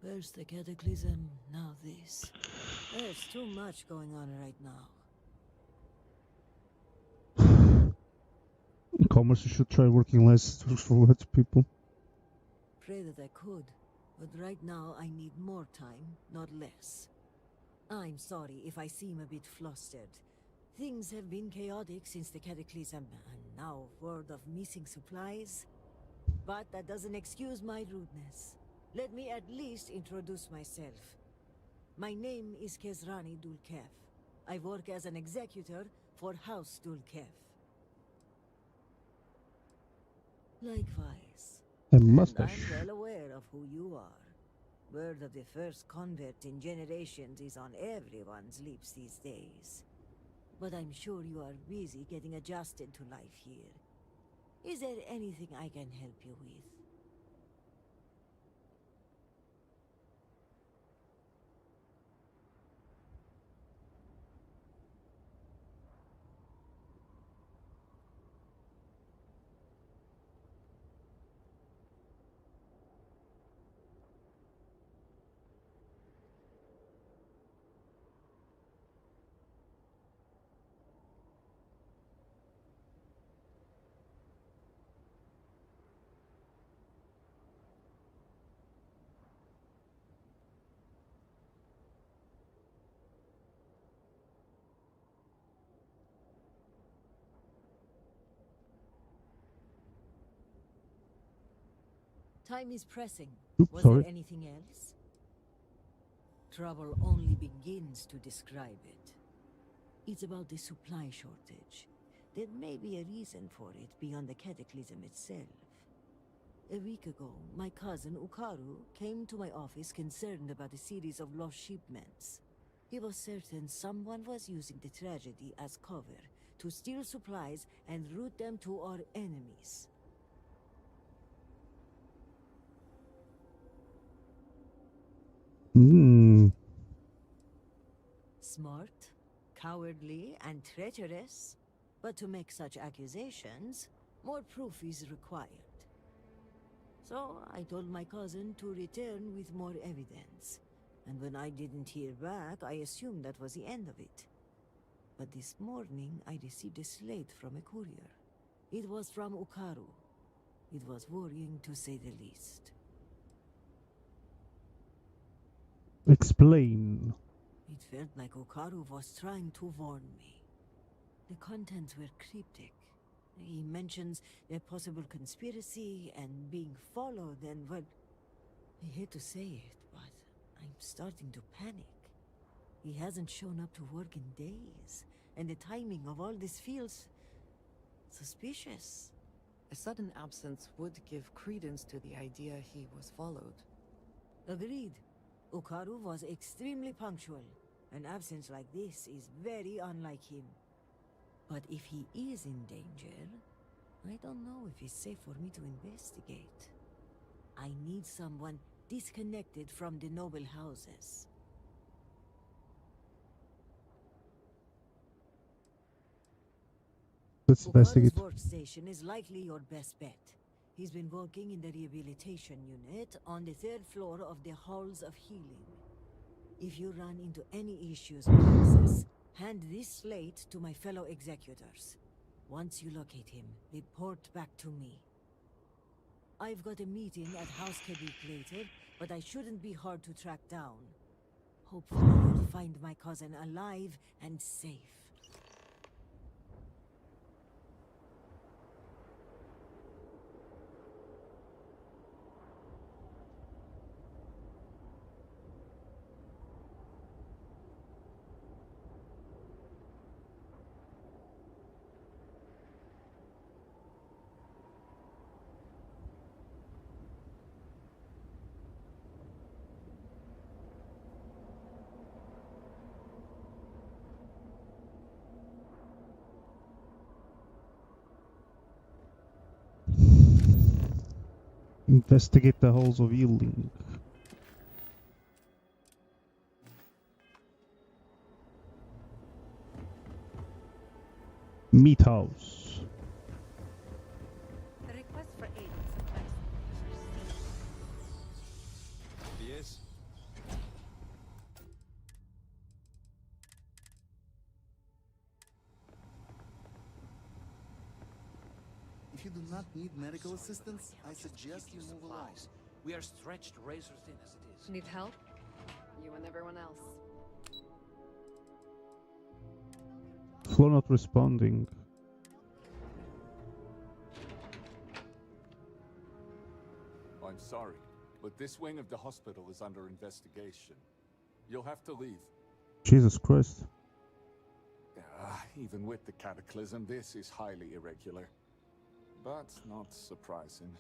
First the cataclysm, now this. There's too much going on right now. In commerce, you should try working less for less people. Pray that I could, but right now I need more time, not less. I'm sorry if I seem a bit flustered. Things have been chaotic since the cataclysm, and now word of missing supplies. But that doesn't excuse my rudeness. Let me at least introduce myself. My name is Kezrani Dulkev. I work as an executor for House Dulkev. Likewise. A And mustache. I'm well aware of who you are. Word of the first convert in generations is on everyone's lips these days. But I'm sure you are busy getting adjusted to life here. Is there anything I can help you with? Time is pressing. Oops, Was sorry. there anything else? Trouble only begins to describe it. It's about the supply shortage. There may be a reason for it beyond the cataclysm itself. A week ago, my cousin Ukaru came to my office concerned about a series of lost shipments. He was certain someone was using the tragedy as cover to steal supplies and route them to our enemies. Hmm. Smart, cowardly, and treacherous. But to make such accusations, more proof is required. So I told my cousin to return with more evidence. And when I didn't hear back, I assumed that was the end of it. But this morning, I received a slate from a courier. It was from Ukaru. It was worrying, to say the least. Explain. It felt like Ukaru was trying to warn me. The contents were cryptic. He mentions a possible conspiracy and being followed and, well, I hate to say it, but I'm starting to panic. He hasn't shown up to work in days, and the timing of all this feels suspicious. A sudden absence would give credence to the idea he was followed. Agreed. Ukaru was extremely punctual. An absence like this is very unlike him. But if he is in danger, I don't know if it's safe for me to investigate. I need someone disconnected from the noble houses. Let's investigate. Ukaru's workstation is likely your best bet. He's been working in the rehabilitation unit on the 3rd floor of the Halls of Healing. If you run into any issues with access, hand this slate to my fellow executors. Once you locate him, report back to me. I've got a meeting at House Keduk later, but I shouldn't be hard to track down. Hopefully you'll find my cousin alive and safe. Investigate the halls of healing. Meat house. The request for aid and supplies. Yes? If you do not need medical assistance, I suggest you move along. We are stretched razor thin as it is. Need help? You and everyone else. Floor not responding. I'm sorry, but this wing of the hospital is under investigation. You'll have to leave. Jesus Christ. Even with the cataclysm, this is highly irregular. But not surprising.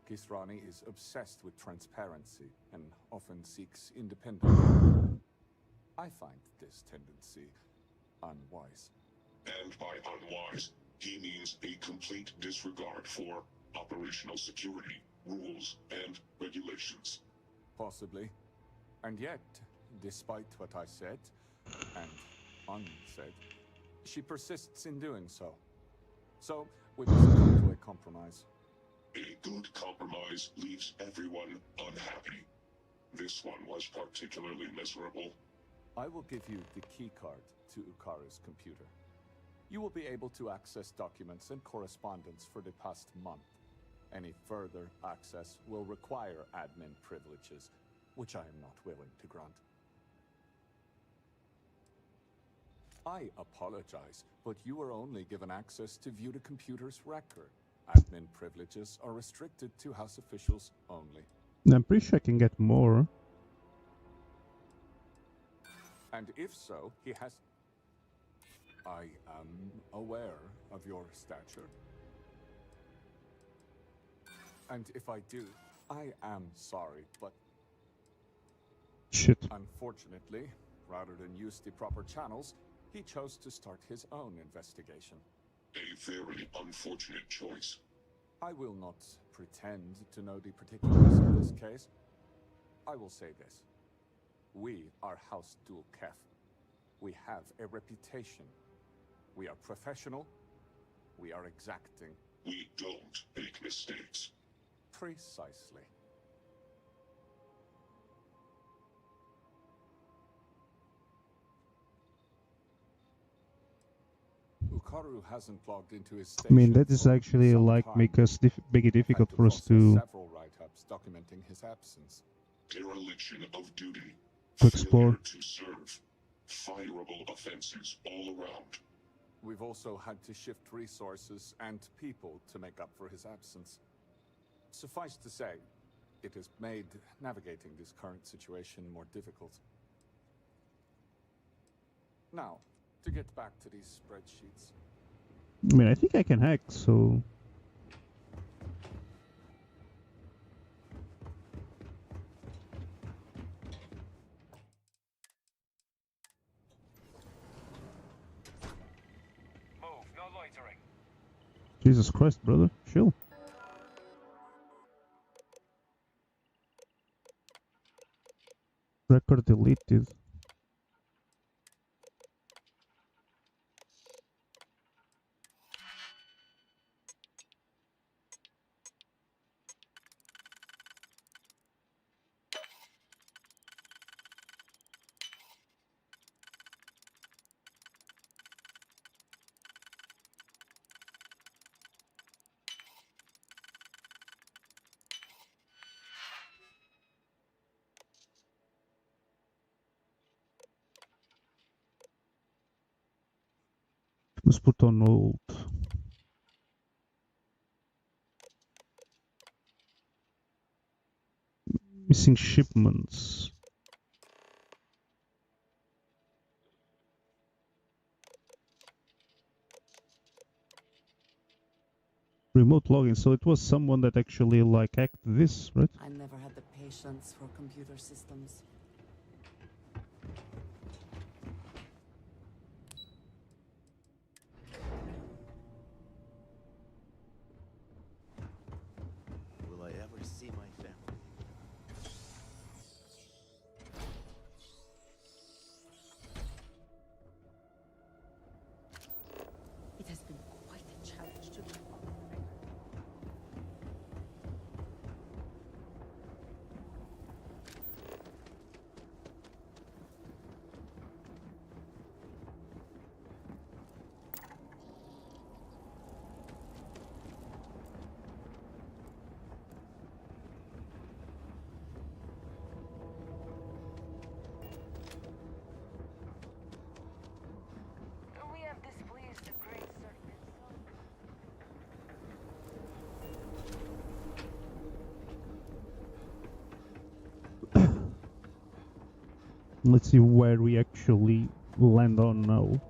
Kisrani is obsessed with transparency and often seeks independence. I find this tendency unwise. And by unwise, he means a complete disregard for operational security, rules, and regulations. Possibly. And yet, despite what I said, and unsaid, she persists in doing so. So, we must come to a compromise. A good compromise leaves everyone unhappy. This one was particularly miserable. I will give you the keycard to Ukaru's computer. You will be able to access documents and correspondence for the past month. Any further access will require admin privileges, which I am not willing to grant. I apologize, but you were only given access to view the computer's record. Admin privileges are restricted to House officials only. I'm pretty sure I can get more. And if so, he has... I am aware of your stature. And if I do, I am sorry, but... Shit. Unfortunately, rather than use the proper channels, he chose to start his own investigation. A very unfortunate choice. I will not pretend to know the particulars of this case. I will say this. We are House Dul Kef. We have a reputation. We are professional. We are exacting. We don't make mistakes. Precisely. Ukaru hasn't logged into his I station. mean, that is for actually some like time. make us make it difficult Had for us process to several write-ups documenting his absence. Dereliction of duty. To explore. Failure to serve. Fireable offenses all around. We've also had to shift resources and people to make up for his absence. Suffice to say, it has made navigating this current situation more difficult. Now, to get back to these spreadsheets. I mean, I think I can hack, so... Move, no loitering. Jesus Christ, brother. Chill. Record deleted. Let's put on hold. Missing shipments. Remote login. So it was someone that actually like hacked this, right? I never had the patience for computer systems. Will I ever see my family? It has been quite a challenge to keep up. Let's see where we actually land on now.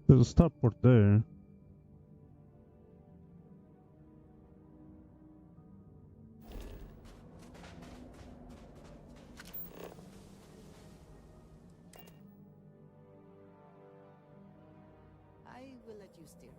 There's a starport there. I will let you steer.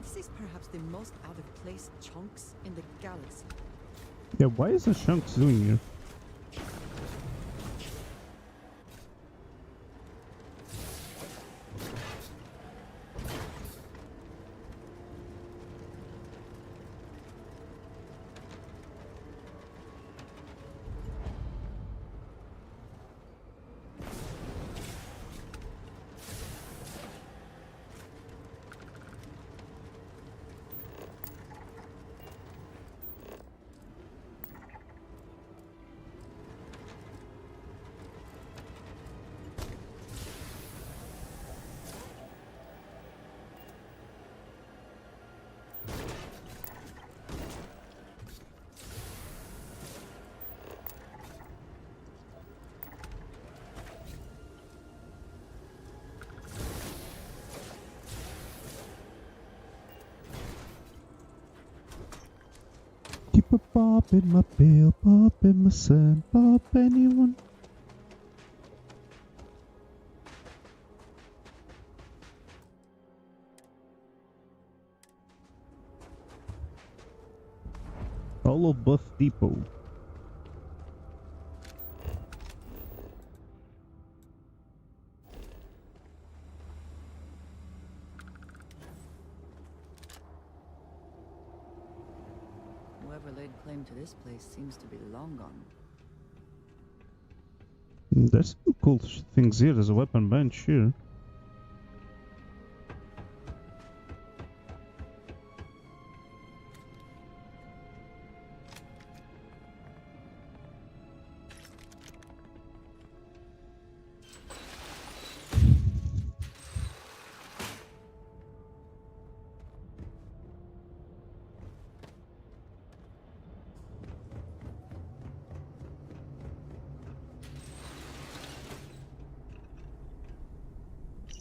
This is perhaps the most out-of-place chunks in the galaxy. Yeah, why is the Shanks doing here? Keep a pop in my bill, pop in my sun, pop anyone. Hollow Buff Depot. Whoever laid claim to this place seems to be long gone. There's some cool things here. There's a weapon bench here.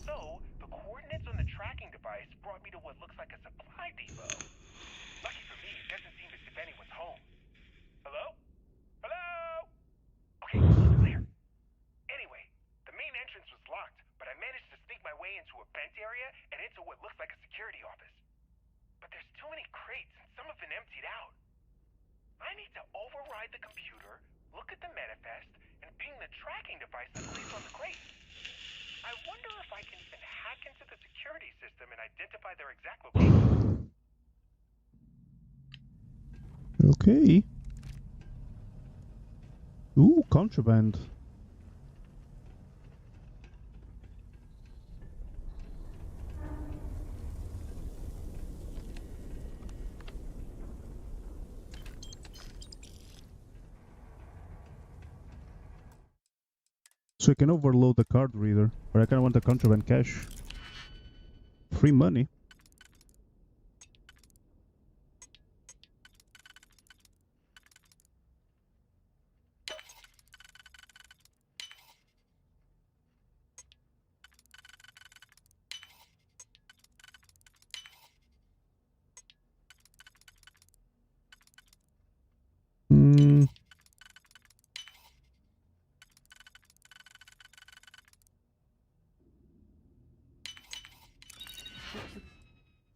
So, the coordinates on the tracking device brought me to what looks like a supply depot. Lucky for me, it doesn't seem as if anyone's home. Hello? Hello? Okay, it's clear. Anyway, the main entrance was locked, but I managed to sneak my way into a vent area and into what looks like a security office. But there's too many crates, and some have been emptied out. I need to override the computer, look at the manifest, and ping the tracking device that plays on the crate. I wonder if I can even hack into the security system and identify their exact location. Okay. Ooh, contraband. So I can overload the card reader, but I kinda want the contraband cash. Free money.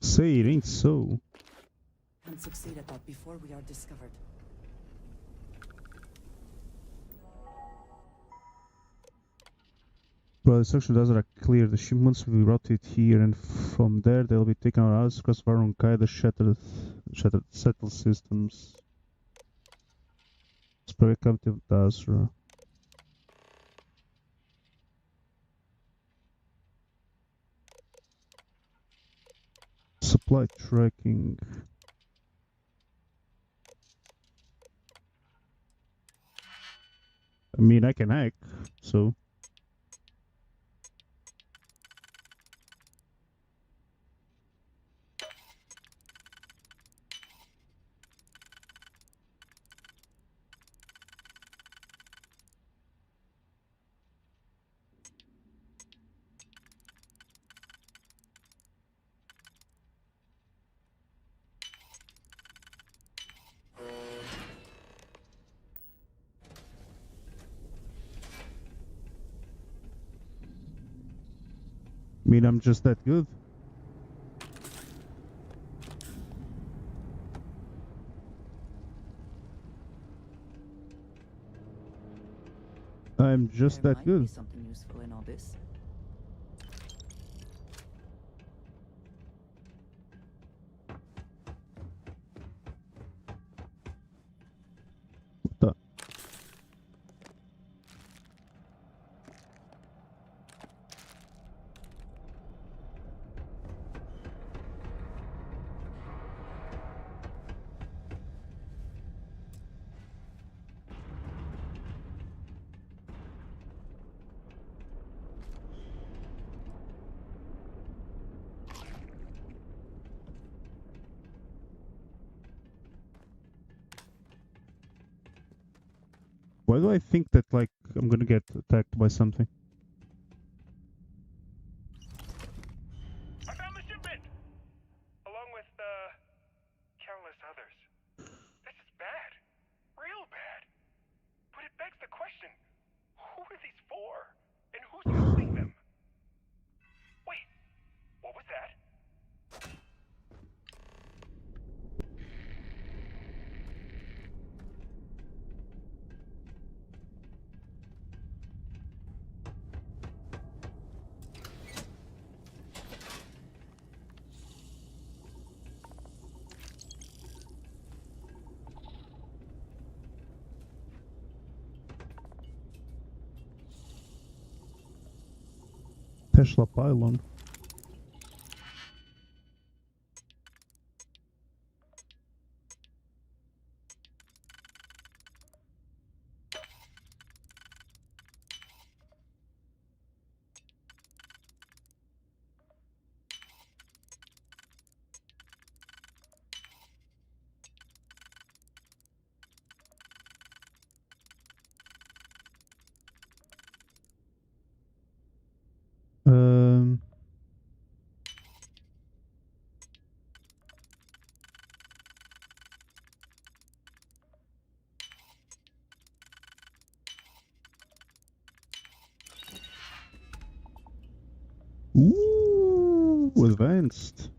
Say it ain't so. And succeed at that before we are discovered. Well, the instruction does are clear. The shipments will be routed here, and from there they'll be taken on us across Varunkai, the shattered settled systems. Sprague captive Dasra. Supply tracking. I mean, I can hack, so. I mean, I'm just that good. I'm just There that might good. be something useful in all this. What the? Why do I think that, like, I'm gonna get attacked by something? I found the shipment! Along with, countless others. This is bad. Real bad. But it begs the question, who are these for? And who's holding them? Wait, what was that? Tesla pylon. Um. Ooh, advanced.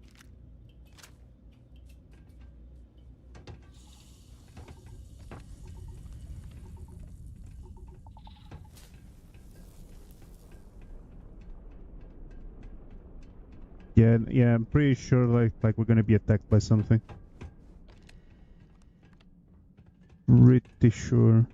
Yeah, I'm pretty sure like we're gonna be attacked by something. Pretty sure.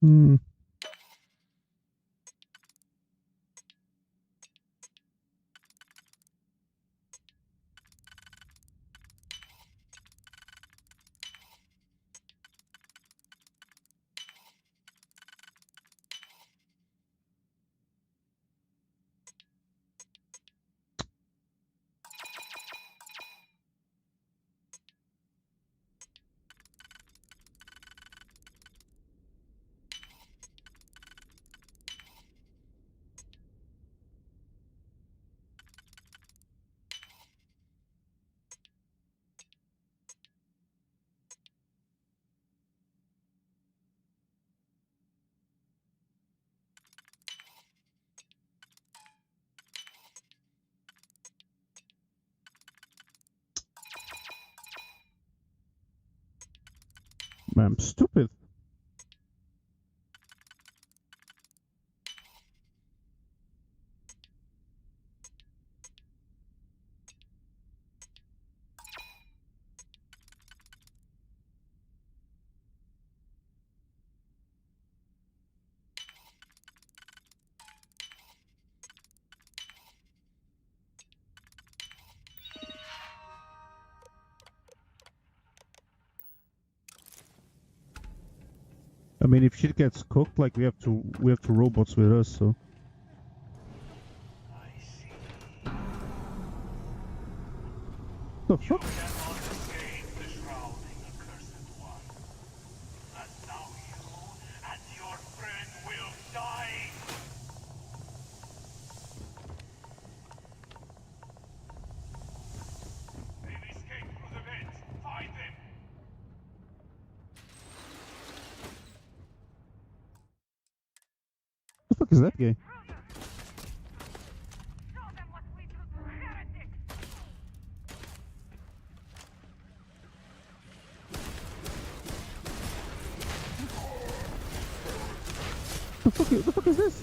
Hmm. I'm stupid. I mean, if shit gets cooked, like we have two robots with us, so. The fuck? The fuck is that guy? The fuck is this?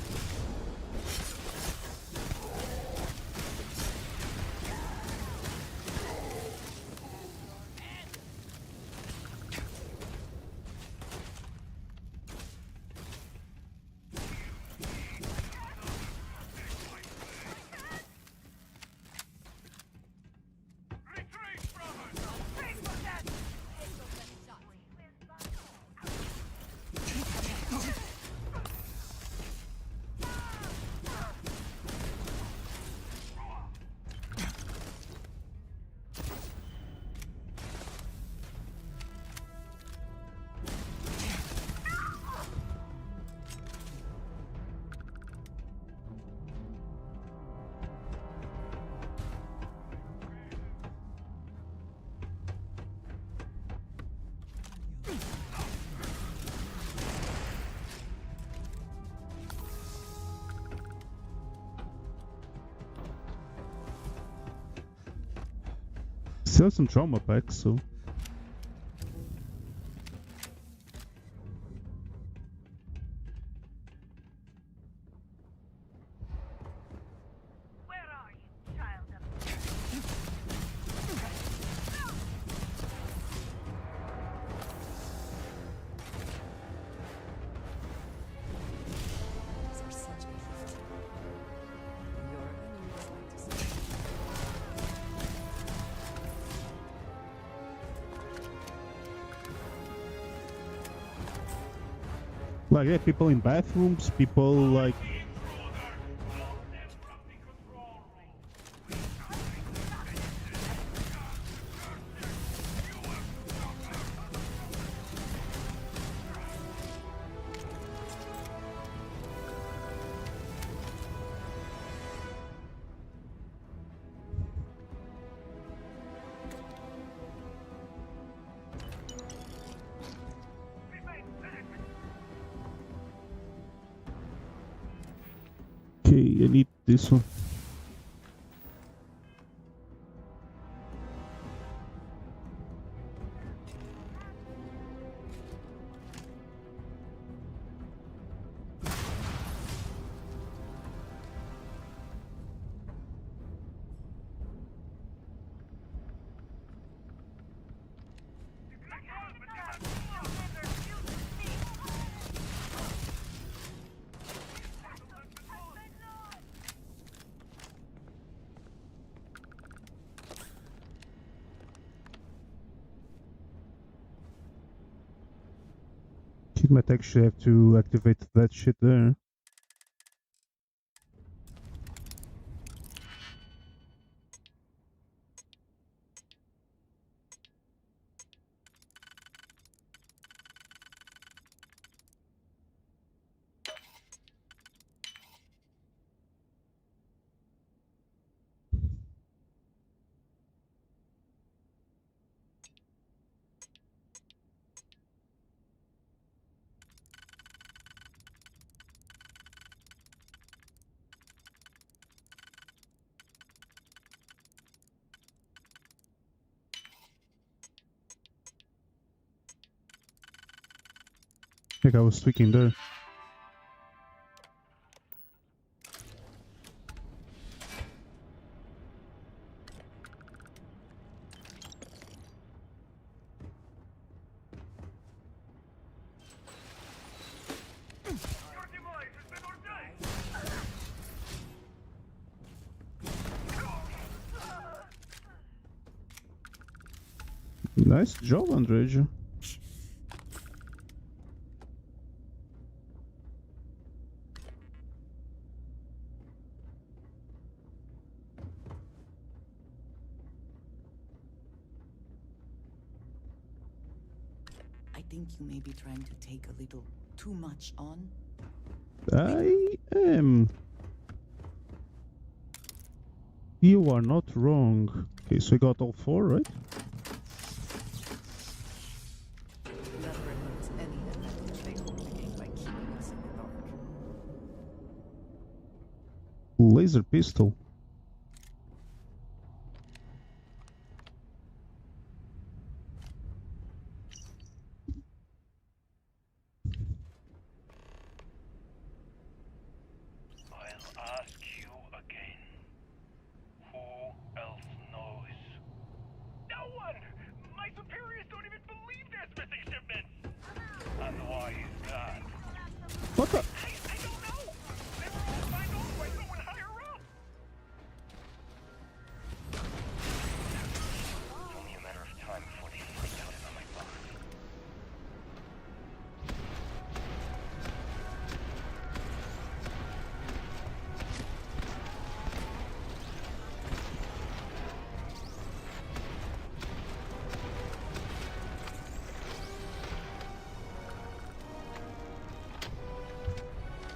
Still some trauma packs, so. These are such a gift. Your enemies like to see. Like, yeah, people in bathrooms, people like. Okay, I need this one. Kid might actually have to activate that shit there. Like I was tweaking there. Your demise has been ordained! Nice job, Andreja. I think you may be trying to take a little too much on. I am. You are not wrong. Okay, so we got all 4, right? That removes any advantage they hope to gain by keeping us in the dark. Laser pistol. I'll ask you again. Who else knows? No one! My superiors don't even believe there's missing shipments! And why is that? What the? I don't know! They were all signed off by someone higher up! It's only a matter of time before they find out about my boss.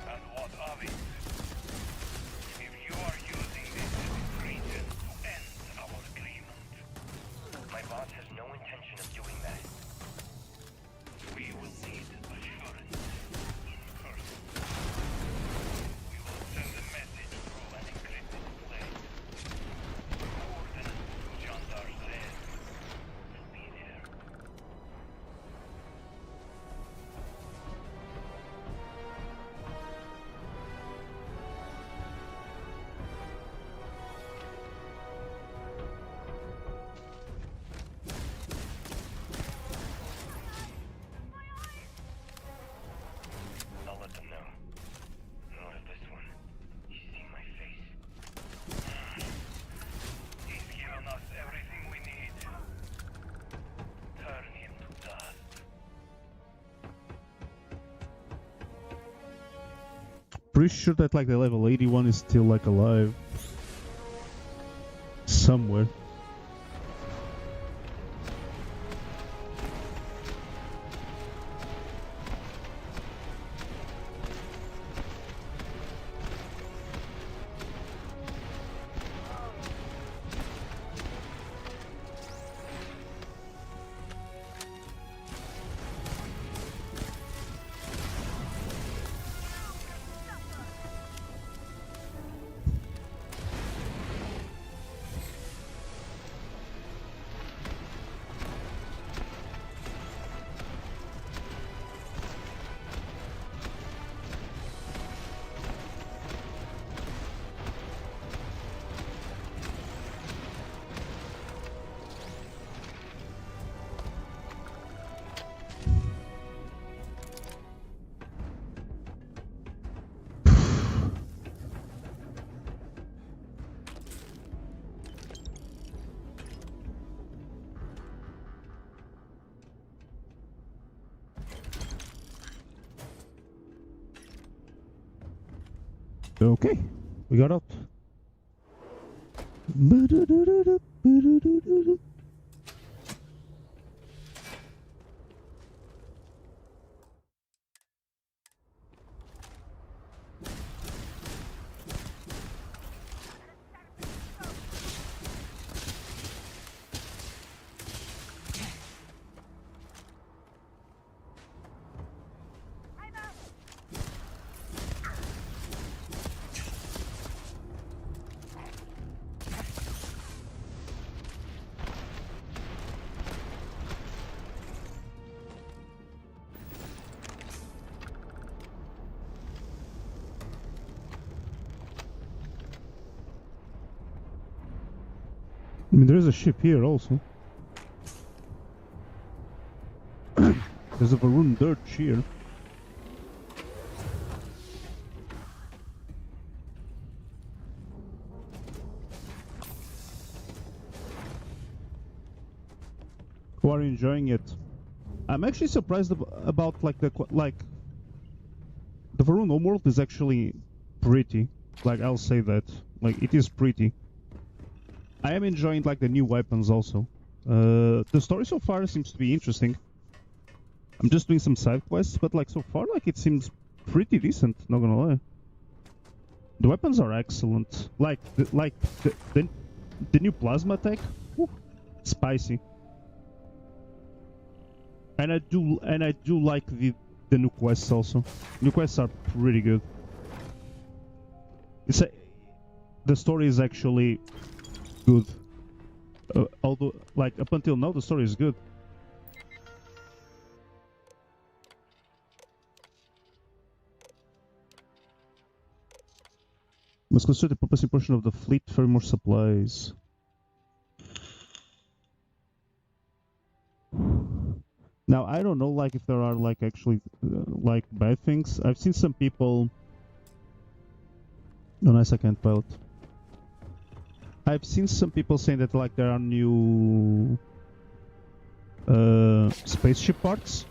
And what of it? If you are using this as a pretense to end our agreement, my boss has no intention of doing that. We will need assurance in person. We will send a message through an encrypted plate. Coordinates to Jandar's lair will be there. I'll let them know. Not of this one. He's seen my face. He's given us everything we need. Turn him to dust. Pretty sure that like the level 81 is still like alive. Somewhere. Okay, we got out. mean, there is a ship here also. There's a Varun Dirge here. Who are enjoying it? I'm actually surprised about like the Varun homeworld is actually pretty. Like, I'll say that. Like, it is pretty. I am enjoying like the new weapons also. The story so far seems to be interesting. I'm just doing some side quests, but like so far, like it seems pretty decent. Not gonna lie. The weapons are excellent. Like the new plasma attack, whew, spicy. And I do like the new quests also. New quests are pretty good. The story is actually good. Although, like up until now, the story is good. Must consider the purposely portion of the fleet for more supplies. Now I don't know, like if there are like actually like bad things. I've seen some people. No, nice, I can't pilot. I've seen some people saying that like there are new spaceship parts.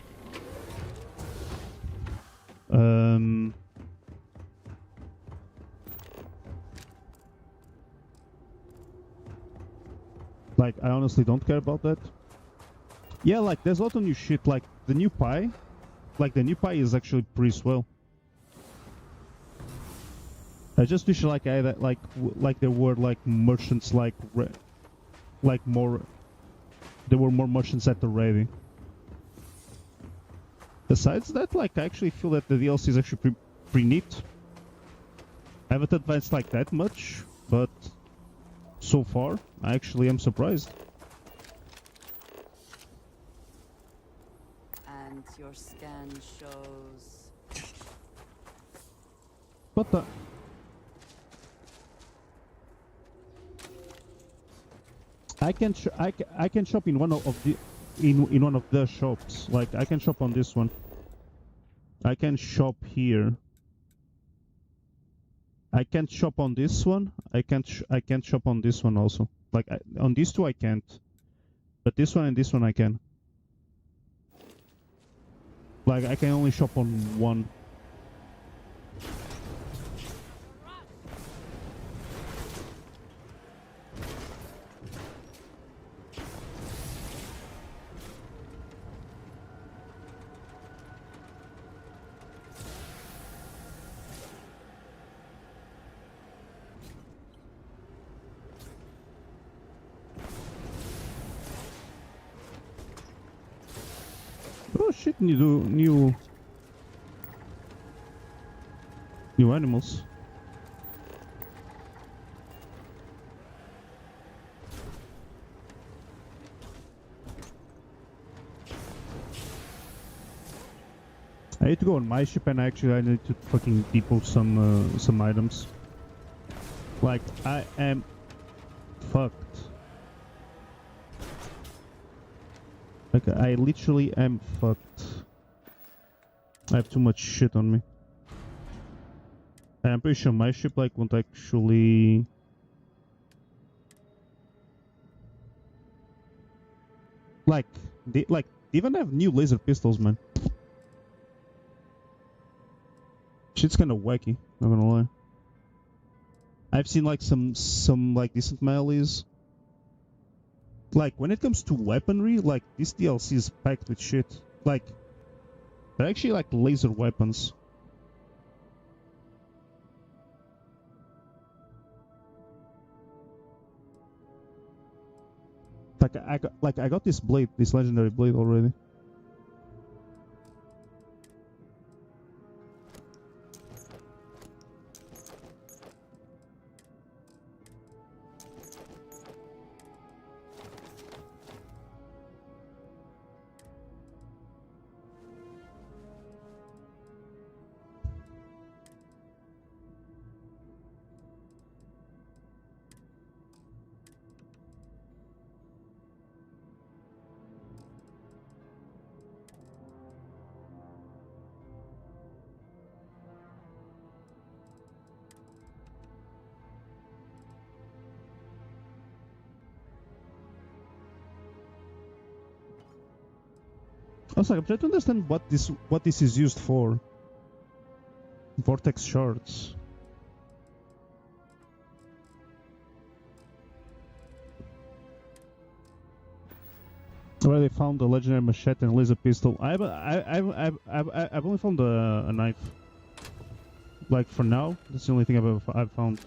Like I honestly don't care about that. Yeah, like there's a lot of new shit. Like the new pie, the new pie is actually pretty swell. I just wish like I had like there were like merchants like more. There were more merchants at the ready. Besides that, like I actually feel that the DLC is actually pretty neat. I haven't advanced like that much, but so far I actually am surprised. And your scan shows... What the? I can shop in one of the in one of the shops. Like I can shop on this one. I can shop here. I can't shop on this one. I can't shop on this one also. Like on these two I can't. But this one and this one I can. Like I can only shop on one. Oh shit, new animals. I need to go on my ship and actually I need to fucking depot some items. Like I am fucked. Like I literally am fucked. I have too much shit on me. And I'm pretty sure my ship like won't actually. Like they even have new laser pistols, man. Shit's kind of wacky, not gonna lie. I've seen like some like decent melees. Like when it comes to weaponry, like this DLC is packed with shit. Like they're actually like laser weapons. Like I got this blade, this legendary blade already. was like, I'm trying to understand what this is used for. Vortex shards. Where they found a legendary machete and laser pistol. I've only found a knife. Like for now, that's the only thing I've found.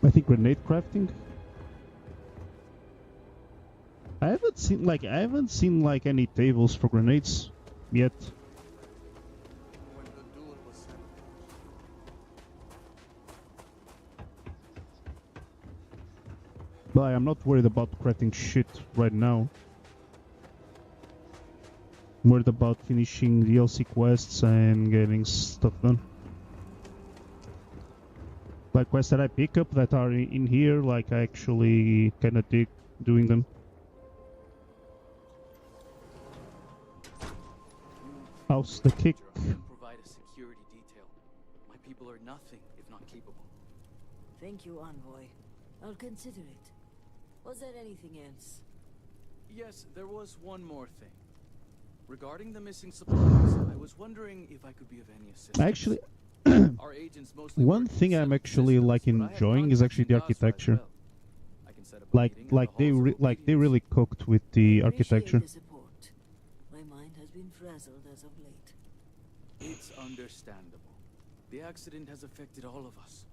I think grenade crafting. I haven't seen like any tables for grenades yet. When the duel was settled. But I'm not worried about crafting shit right now. I'm worried about finishing DLC quests and getting stuff done. Like quests that I pick up that are in here, like I actually kinda dig doing them. How's the kick? Provide a security detail. My people are nothing if not capable. Thank you, Envoy. I'll consider it. Was there anything else? Yes, there was one more thing. Regarding the missing supplies, I was wondering if I could be of any assistance. Actually, Our agents mostly one work with thing I'm separate actually systems, like but I have enjoying is contacts actually in the DASA as architecture. well. I can set up a meeting in the halls of They obedience. really cooked with the architecture. Appreciate the support. My mind has been frazzled as of late. It's understandable. The accident has affected all of us.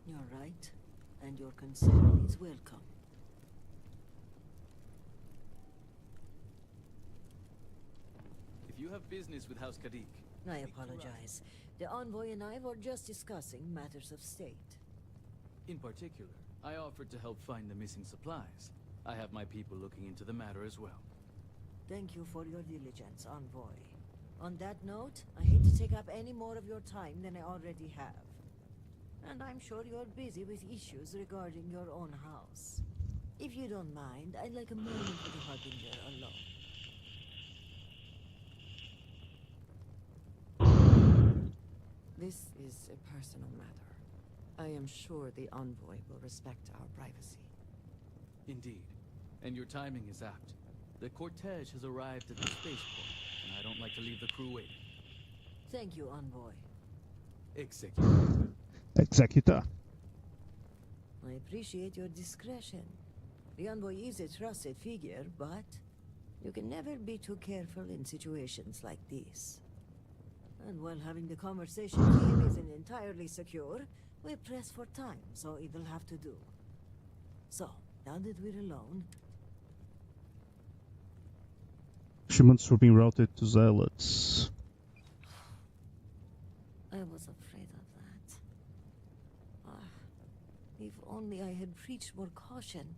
You're right, and your concern is welcome. If you have business with House Kadik, I apologize. The Envoy and I were just discussing matters of state. in particular, I offered to help find the missing supplies. I have my people looking into the matter as well. Thank you for your diligence, Envoy. On that note, I hate to take up any more of your time than I already have. And I'm sure you're busy with issues regarding your own house. If you don't mind, I'd like a moment with the Harbinger alone. This is a personal matter. I am sure the Envoy will respect our privacy. Indeed. And your timing is apt. The cortege has arrived at the spaceport, and I don't like to leave the crew waiting. Thank you, Envoy. Executive. Executor. I appreciate your discretion. The Envoy is a trusted figure, but you can never be too careful in situations like this. And while having the conversation here isn't entirely secure, we press for time, so it'll have to do. So, now that we're alone, Shipments were being routed to zealots. I was afraid of that. If only I had preached more caution.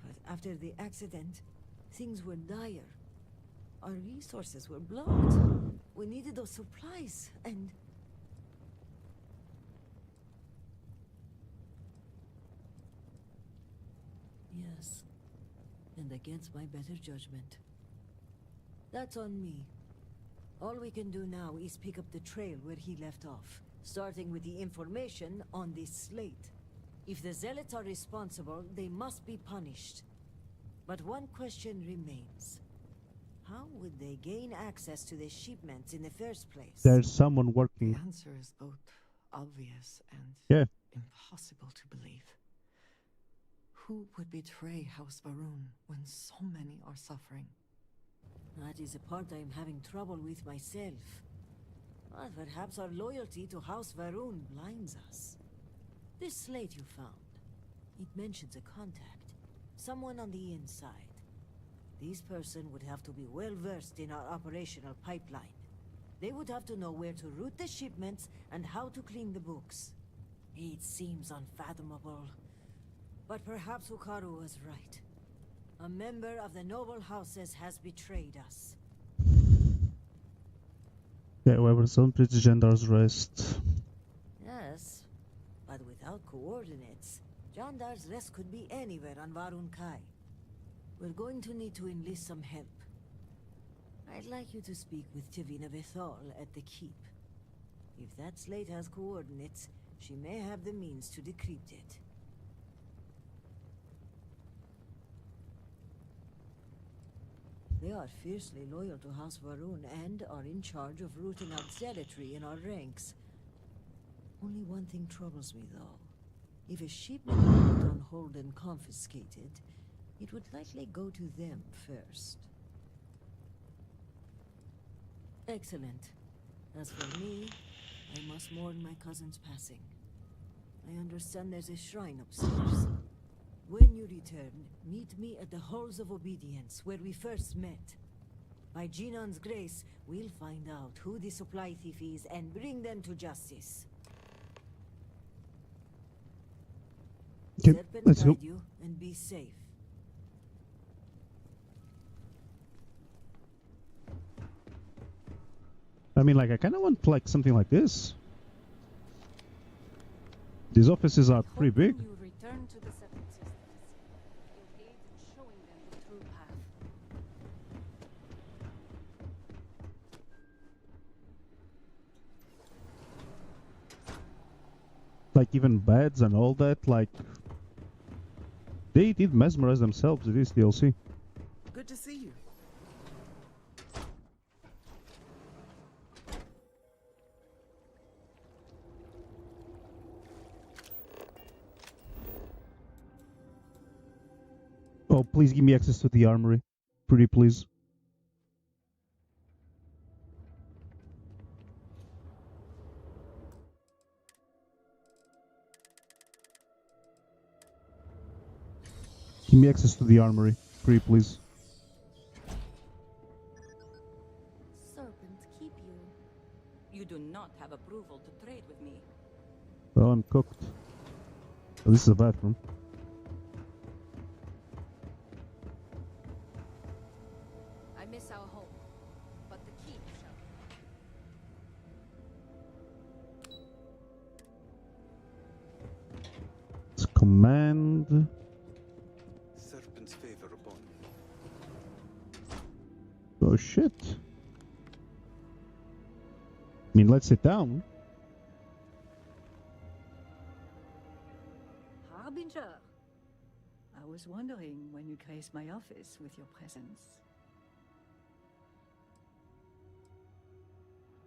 But after the accident, things were dire. Our resources were blocked. We needed those supplies, and... Yes, and against my better judgment. That's on me. All we can do now is pick up the trail where he left off, starting with the information on this slate. If the Zealots are responsible, they must be punished. But one question remains. How would they gain access to the shipments in the first place? There's someone The working. answer is both obvious and Yeah. impossible to believe. Who would betray House Varun when so many are suffering? That is a part I am having trouble with myself. But perhaps our loyalty to House Varun blinds us. This slate you found, it mentions a contact. Someone on the inside. This person would have to be well versed in our operational pipeline. They would have to know where to route the shipments and how to clean the books. It seems unfathomable. But perhaps Hukaru was right. A member of the noble houses has betrayed us. Yeah, whoever's on British Gendar's rest. Yes, but without coordinates. coordinates, Jandar's rest could be anywhere on Varun Kai. We're going to need to enlist some help. I'd like you to speak with Tivina Vithal at the Keep. If that slate has coordinates, she may have the means to decrypt it. They are fiercely loyal to House Varun and are in charge of rooting out zealotry in our ranks. Only one thing troubles me, though. If a shipment were put on hold and confiscated, it would likely go to them first. Excellent. As for me, I must mourn my cousin's passing. I understand there's a shrine upstairs. When you return, meet me at the Halls of Obedience, where we first met. By Jinan's grace, we'll find out who the supply thief is and bring them to justice. Okay, Serpent let's go. guide you, and be safe. I mean, like, I kind of want like something like this. These offices are pretty big. You return to the Seven Sisters. You'll aid in showing them the true path. Like, even beds and all that, like... They did mesmerize themselves in this DLC. Good to see you. Oh, please give me access to the armory. Pretty please. Give me access to the armory. Pretty please. Serpent keep you. You do not have approval to trade with me. Well, I'm cooked. Oh, this is a bathroom. I miss our home, but the keep shall. It's command. Serpent's favor upon me. Oh shit. I mean, let's sit down. Harbinger, I was wondering when you graced my office with your presence.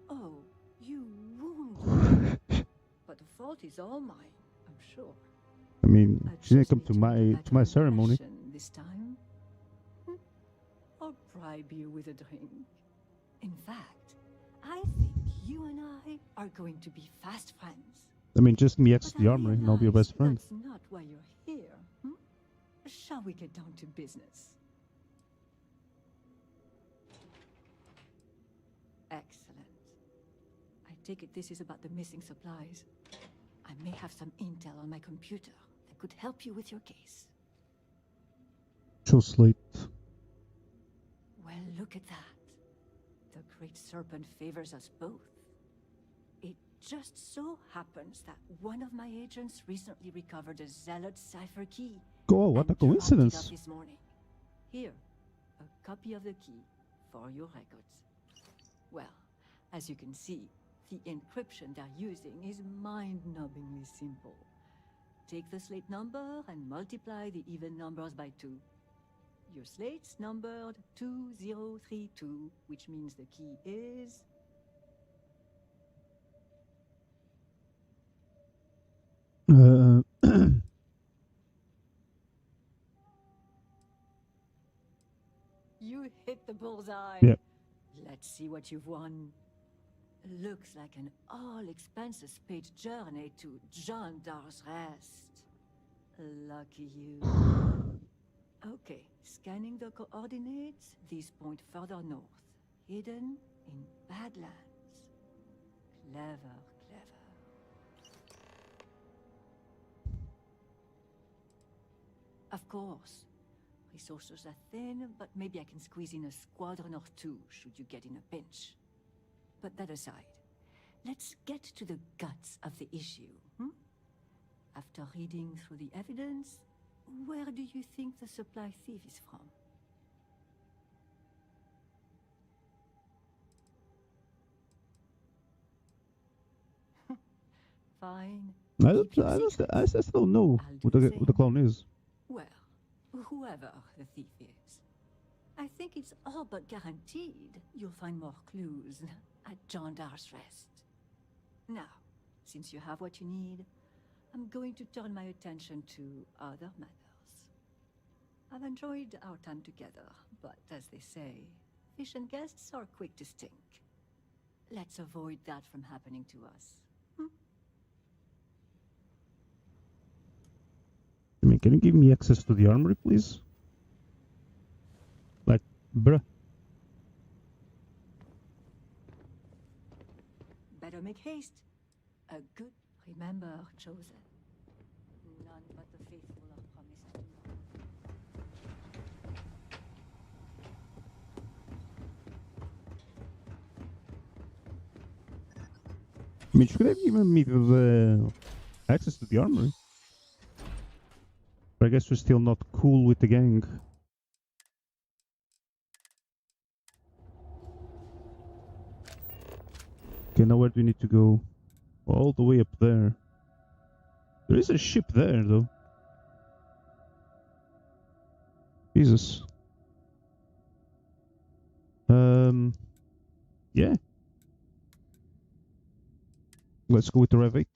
Oh, you wound me. But the fault is all mine, I'm sure. I mean, I she didn't just come need to make my a better ceremony. impression this time. I'll bribe you with a drink. In fact, I think you and I are going to be fast friends. I mean, just me access But to the I armory and I'll be your realize best friend. That's not why you're here. Shall we get down to business? Excellent. I take it this is about the missing supplies. I may have some intel on my computer that could help you with your case. So slate. Well, look at that. The Great Serpent favors us both. It just so happens that one of my agents recently recovered a Zealot cipher key. Oh, what a and dropped it coincidence. off this morning. Here, a copy of the key for your records. Well, as you can see, the encryption they're using is mind-numbingly simple. Take the slate number and multiply the even numbers by 2. Your slate's numbered 2032, which means the key is... You hit the bullseye. Yep. Let's see what you've won. Looks like an all-expenses paid journey to Jandar's Rest. Lucky you. Okay, scanning the coordinates. These point further north, hidden in Badlands. Clever, clever. Of course. Resources are thin, but maybe I can squeeze in a squadron or 2 should you get in a pinch. But that aside, let's get to the guts of the issue. After reading through the evidence, where do you think the supply thief is from? Fine. Keep your secrets. I still don't know I'll who do the who the same. clown is. Well, whoever the thief is. I think it's all but guaranteed you'll find more clues at John Dar's Rest. Now, since you have what you need, I'm going to turn my attention to other matters. I've enjoyed our time together, but as they say, fish and guests are quick to stink. Let's avoid that from happening to us. I mean, can you give me access to the armory, please? Like, bruh. Better make haste. A good remember chosen. None but the faithful are promised tomorrow. I mean, should have given me the access to the armory. But I guess we're still not cool with the gang. Okay, now where do we need to go? All the way up there. There is a ship there, though. Jesus. Yeah. Let's go with the Rev 8.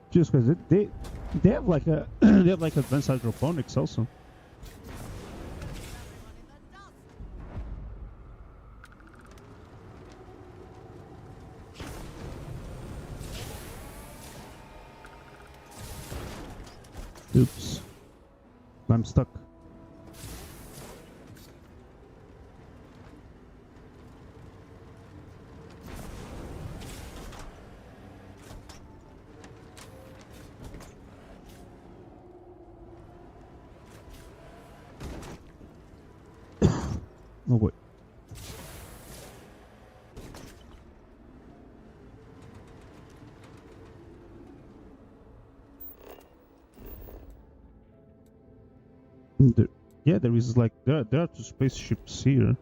Just because they have like a they have like advanced hydroponics also. Oops, I'm stuck. Oh wait. Yeah, there is like there are two spaceships here.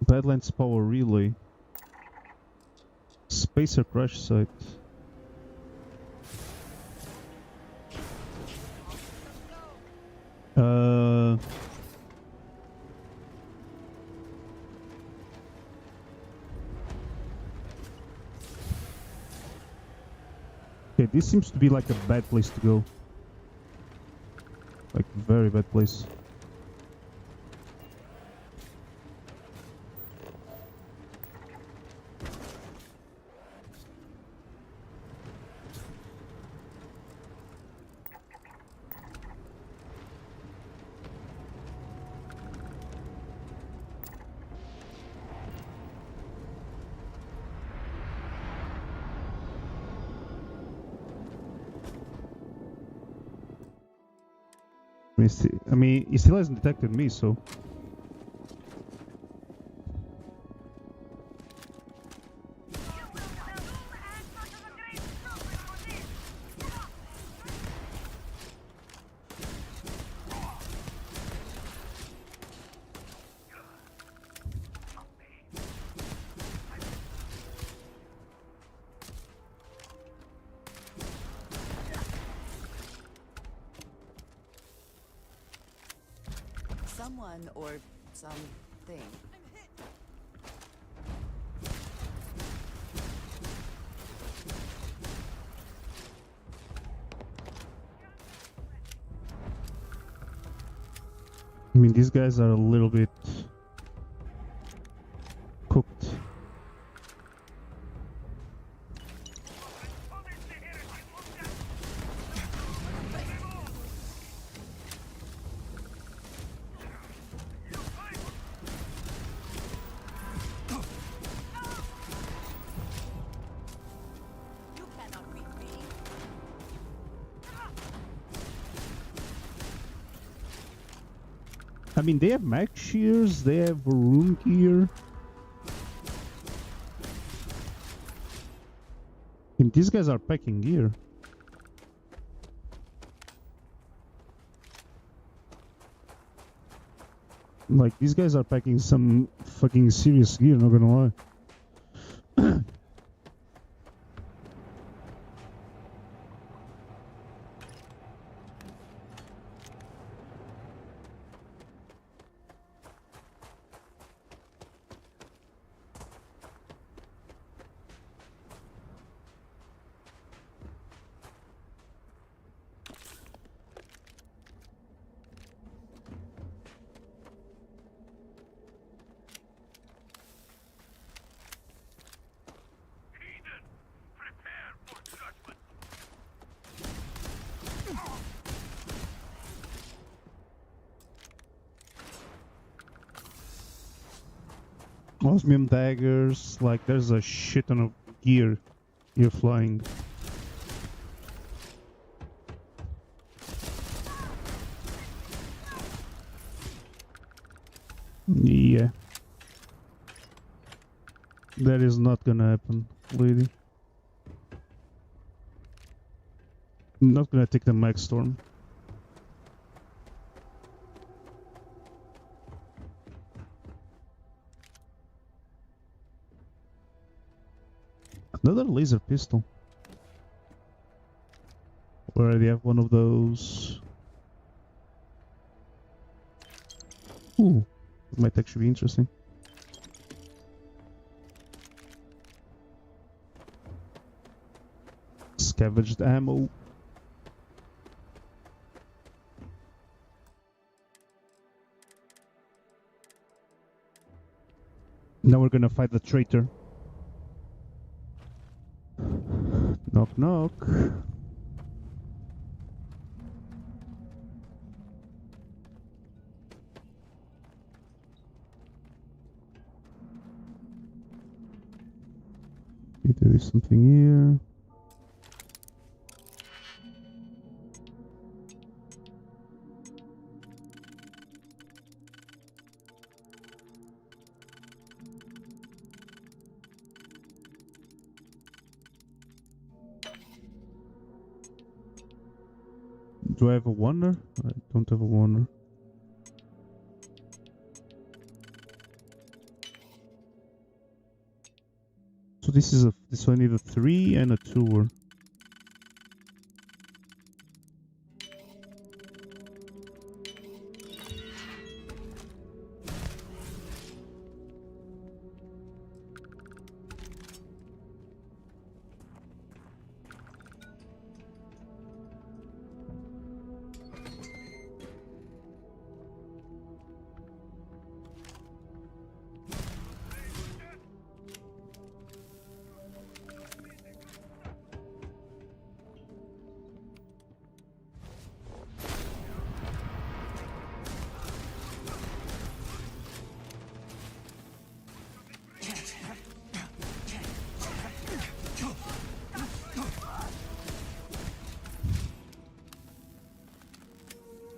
Badlands power relay. Spacer crash site. Okay, this seems to be like a bad place to go. Like, very bad place. I mean, he still hasn't detected me, so... Someone or something. I mean, these guys are a little bit... cooked. I mean, they have mag shears, they have room gear. And these guys are packing gear. Like, these guys are packing some fucking serious gear, not gonna lie. Heathen, prepare for judgment. Osmium daggers, like there's a shit ton of gear you're flying. Yeah. That is not gonna happen, lady. I'm not gonna take the mag storm. Another laser pistol. We already have one of those. Ooh, it might actually be interesting. Scavenged ammo. Now we're gonna fight the traitor. Knock knock. There is something here. Do I have a wonder? I don't have a wonder. So this one need a 3 and a 2.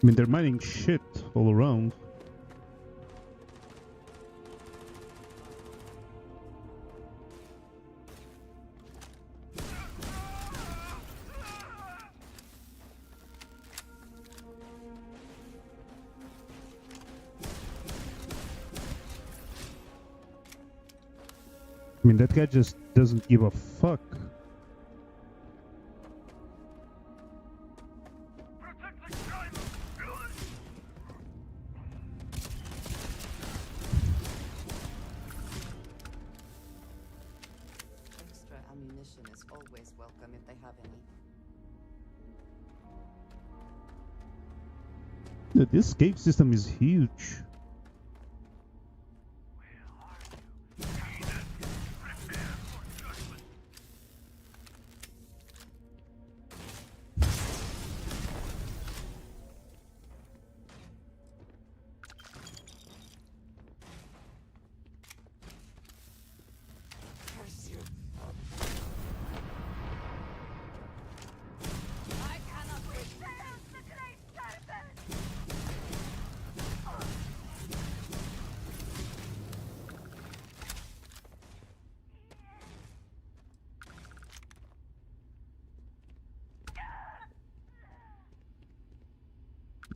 I mean, they're mining shit all around. I mean, that guy just doesn't give a fuck. Extra ammunition is always welcome if they have any. This cave system is huge.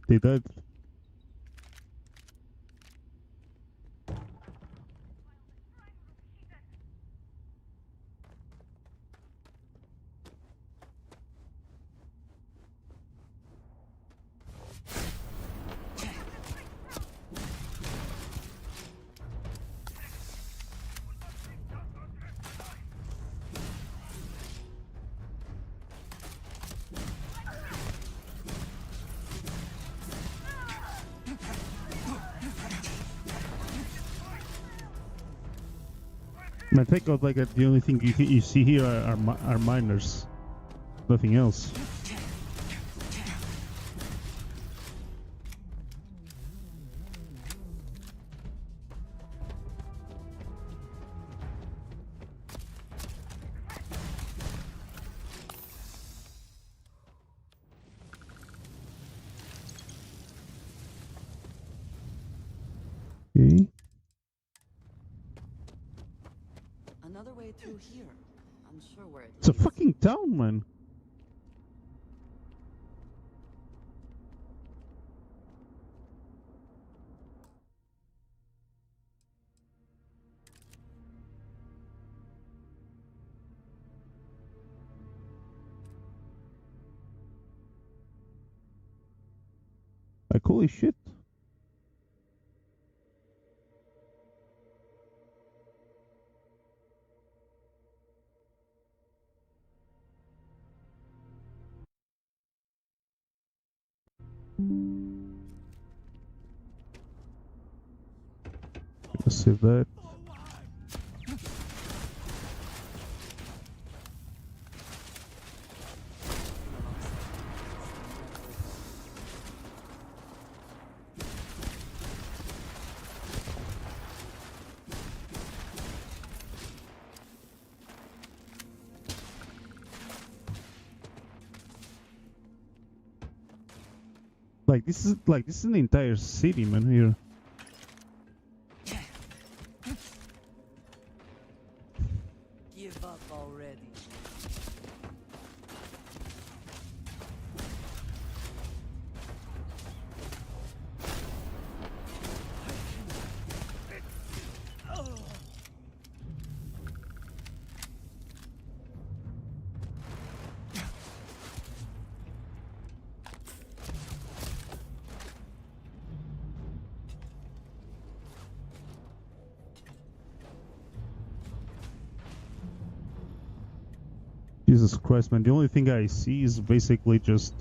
They died. Man, thank God, like, the only thing you see here are miners. Nothing else. Okay. Another way through here. I'm sure where it It's a leads. fucking town, man. Like, holy shit. Let's save that. Like, this is an entire city, man, here. Give up already. Jesus Christ, man. The only thing I see is basically just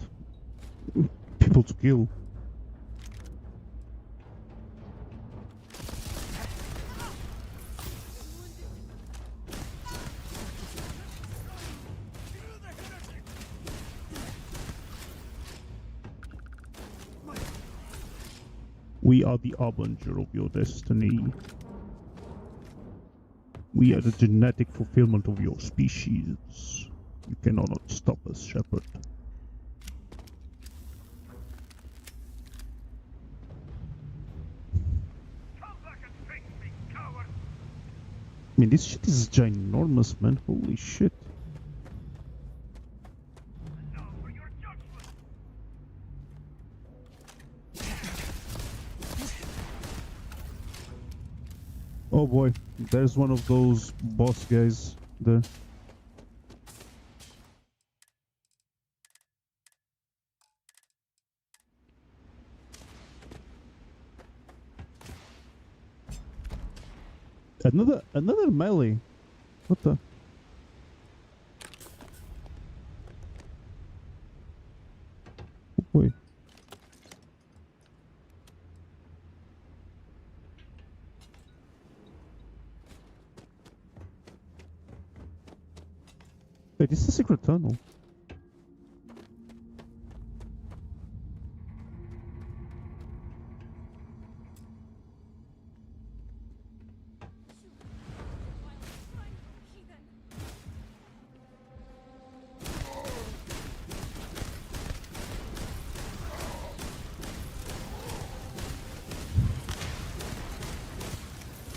people to kill. We are the harbinger of your destiny. We are the genetic fulfillment of your species. You cannot stop us, Shepard. I mean, this shit is ginormous, man. Holy shit. Oh boy, there's one of those boss guys there. Another melee. What the? Oh boy. Wait, this is a secret tunnel.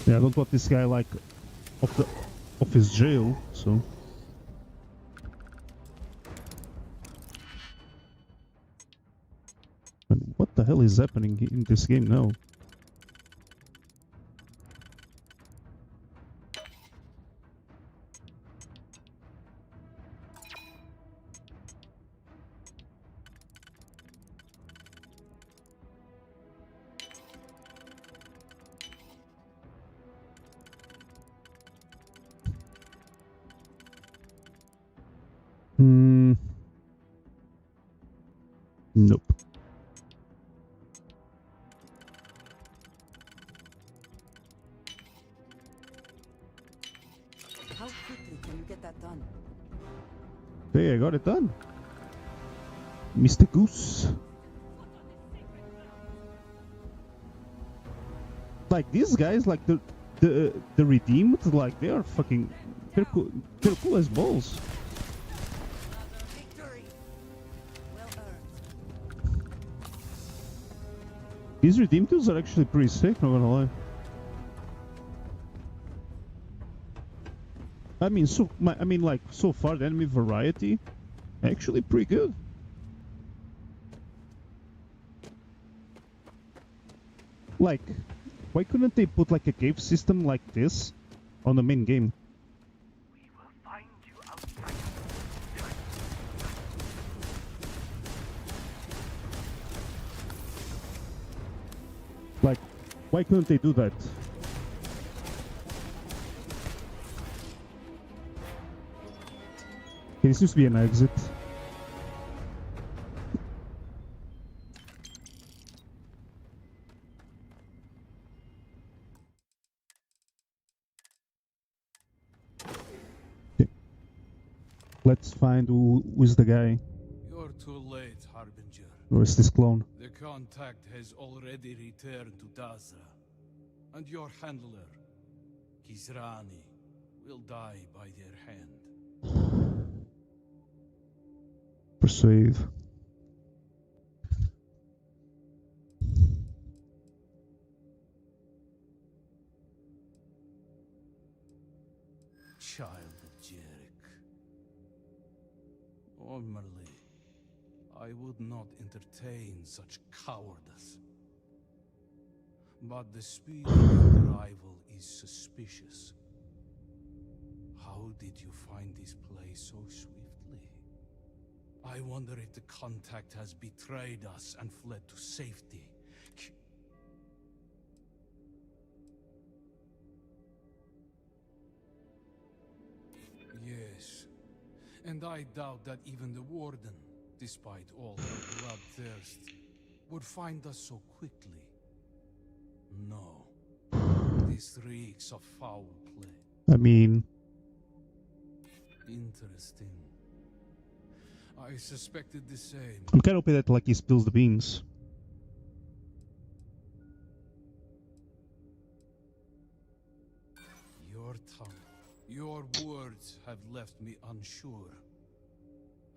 Yeah, I don't want this guy like off his jail, so. Man, what the hell is happening in this game now? Nope. How quickly can you get that done? Hey, I got it done. Mr. Goose. Like these guys, like the redeemed, like they are fucking, they're cool as balls. Victory! Well earned. These redeemed tools are actually pretty sick, not gonna lie. I mean, like so far the enemy variety, actually pretty good. Like, why couldn't they put like a cave system like this on the main game? We will find you outside. Like, why couldn't they do that? Okay, this used to be an exit. Okay. Let's find who is the guy. You're too late, Harbinger. Or is this clone? The contact has already returned to Dazra. And your handler, Kizrani, will die by their hand. Persuade. Child of Jarek. Formerly, I would not entertain such cowardice. But the speed of your arrival is suspicious. How did you find this place so swiftly? I wonder if the contact has betrayed us and fled to safety. Yes, and I doubt that even the Warden, despite all her bloodthirst, would find us so quickly. No. This reeks of foul play. I mean, Interesting. I suspected the same. I'm kind of hoping that like he spills the beans. Your tongue, your words have left me unsure.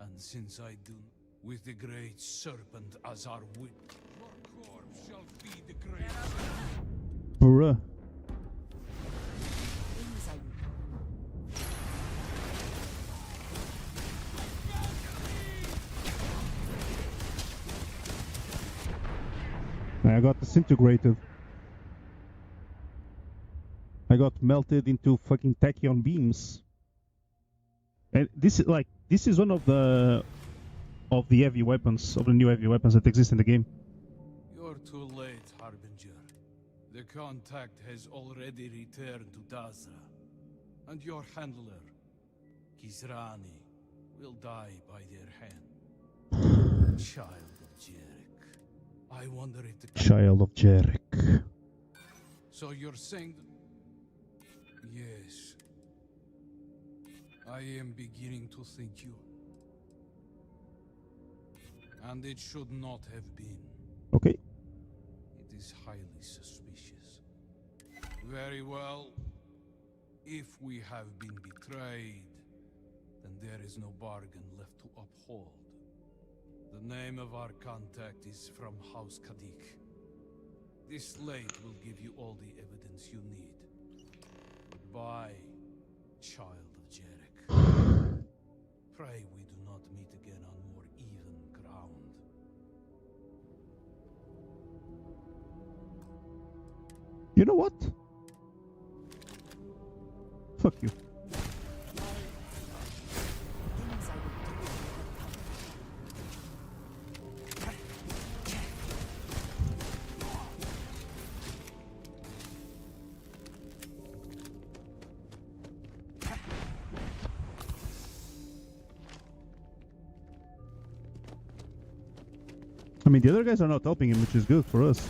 And since I do, with the great serpent as our witness, your corpse shall be the great serpent. Hurrah. I got disintegrated. I got melted into fucking tachyon beams. And this is one of the heavy weapons, of the new heavy weapons that exist in the game. You're too late, Harbinger. The contact has already returned to Dazra. And your handler, Kizrani, will die by their hand. Child of Jarek. I wonder if the... Child of Jarek. So you're saying... Yes. I am beginning to think you... And it should not have been. Okay. It is highly suspicious. Very well. If we have been betrayed, then there is no bargain left to uphold. The name of our contact is from House Kadik. This slate will give you all the evidence you need. Goodbye, child of Jarek. Pray we do not meet again on more even ground. You know what? Fuck you. Things I would do if you had come. I mean, the other guys are not helping him, which is good for us.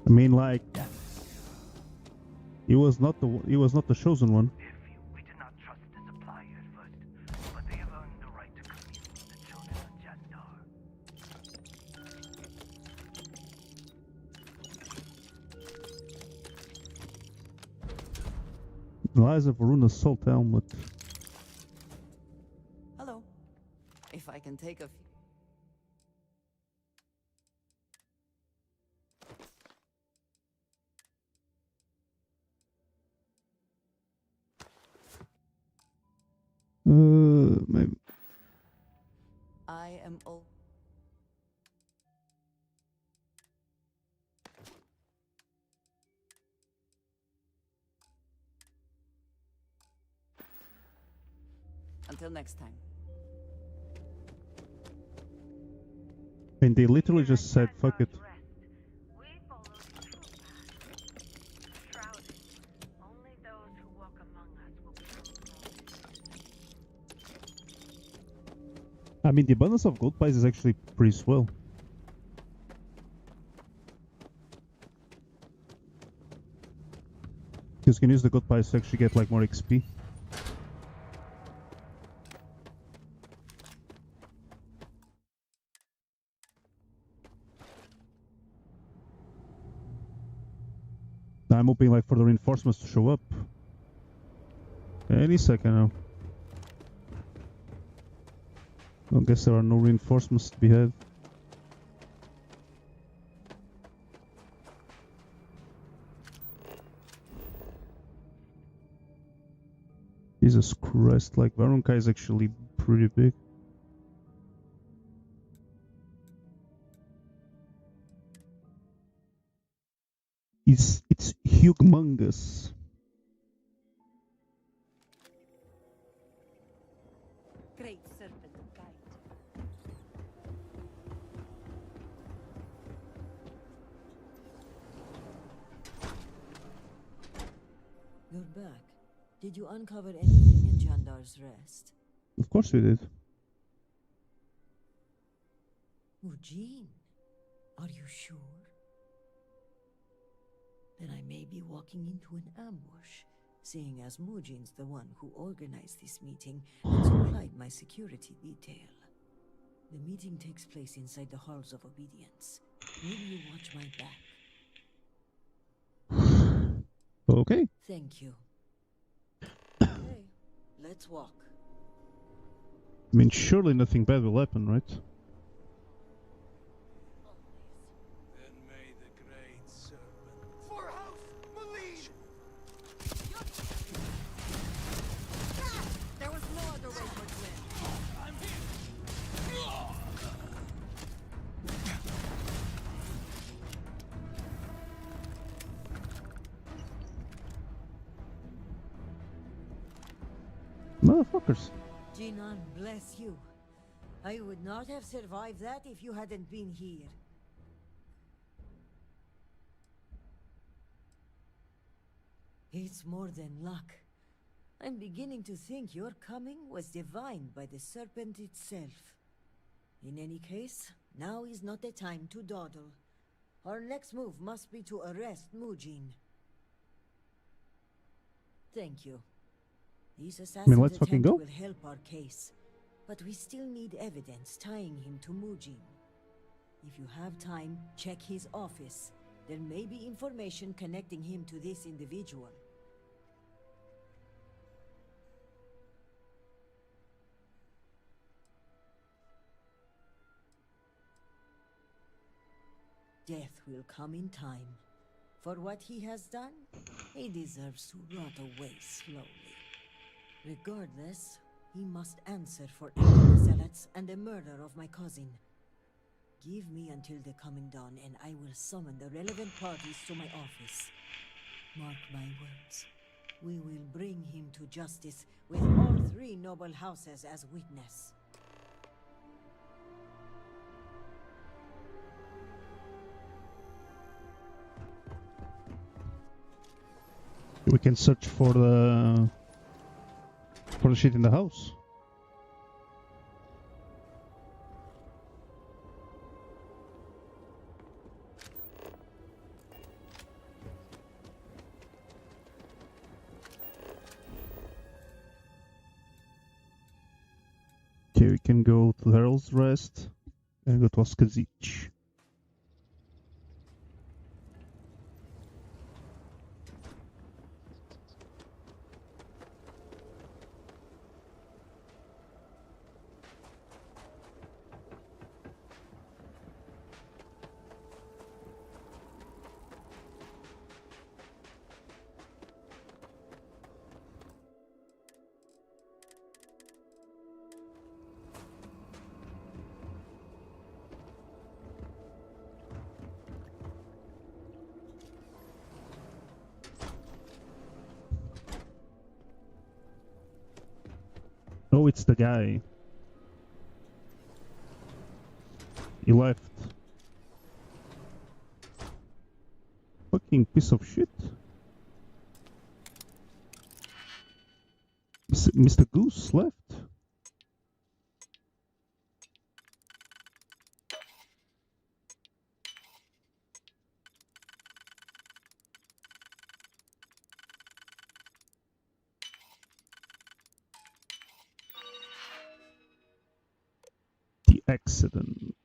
I mean, like, he was not the chosen one. We did not trust the supplier at first, but they have earned the right to commune with the children of Jandar. Lies of Varuna's salt helmet. Hello. If I can take a few. Maybe. I am old. Until next time. I mean, they literally just said, fuck it. We follow the true path. Shrouded. Only those who walk among us will be promoted. I mean, the abundance of gold pies is actually pretty swell. Because you can use the gold pies to actually get like more XP. I'm hoping like for the reinforcements to show up any second now. I guess there are no reinforcements to be had. Jesus Christ, like Varunka is actually pretty big. It's humongous. Great serpent guide. You're back. Did you uncover anything in Jandar's Rest? Of course we did. Eugene, are you sure? Then I may be walking into an ambush, seeing as Mujine's the one who organized this meeting and supplied my security detail. The meeting takes place inside the Halls of Obedience. Will you watch my back? Okay. Thank you. Okay, let's walk. I mean, surely nothing bad will happen, right? Then may the great serpent. For House Malene! There was no other way but win. I'm here. Motherfuckers. Jinan, bless you. I would not have survived that if you hadn't been here. It's more than luck. I'm beginning to think your coming was divined by the serpent itself. In any case, now is not the time to dawdle. Our next move must be to arrest Mujin. Thank you. This assassin's let's fucking attempt go. will help our case, but we still need evidence tying him to Mujin. If you have time, check his office. There may be information connecting him to this individual. Death will come in time. For what he has done, he deserves to rot away slowly. Regardless, he must answer for killing the zealots and the murder of my cousin. Give me until the coming dawn, and I will summon the relevant parties to my office. Mark my words. We will bring him to justice with all three noble houses as witness. We can search for the shit in the house. Okay, we can go to Herald's Rest and go to Oskazich. Oh, it's the guy. He left. Fucking piece of shit. Mr. Goose left. The accident.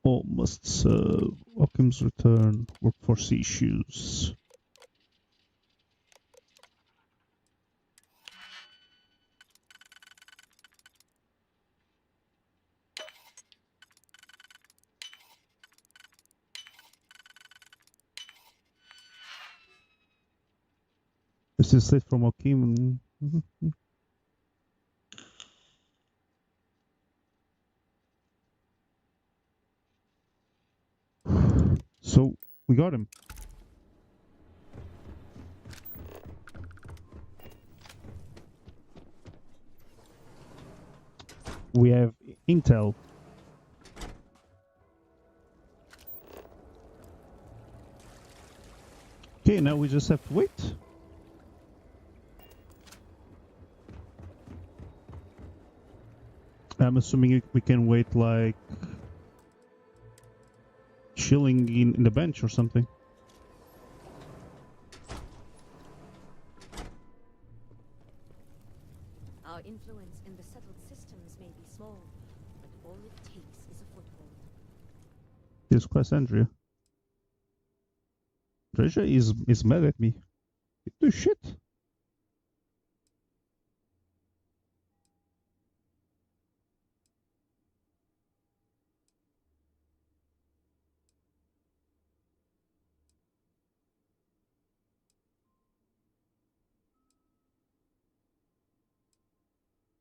All must serve. Occam's return. Workforce issues. This is it from Occam. So, we got him. We have intel. Okay, now we just have to wait. I'm assuming we can wait like chilling in the bench or something. Our influence in the settled systems may be small, but all it takes is a foothold. This class Andrea. Andrea is mad at me. You do shit.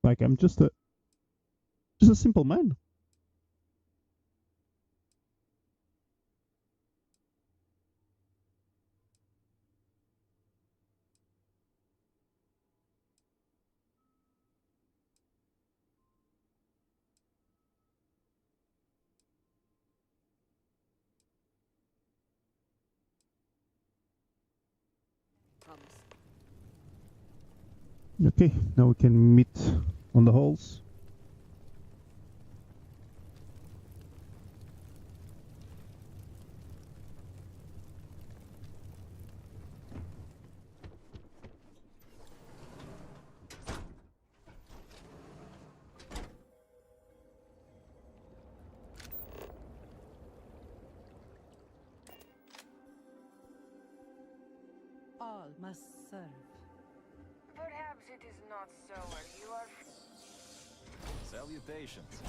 Like I'm just a simple man. Promise. Okay, now we can meet on the halls. All must serve. Perhaps it is not so when you are... Salutations.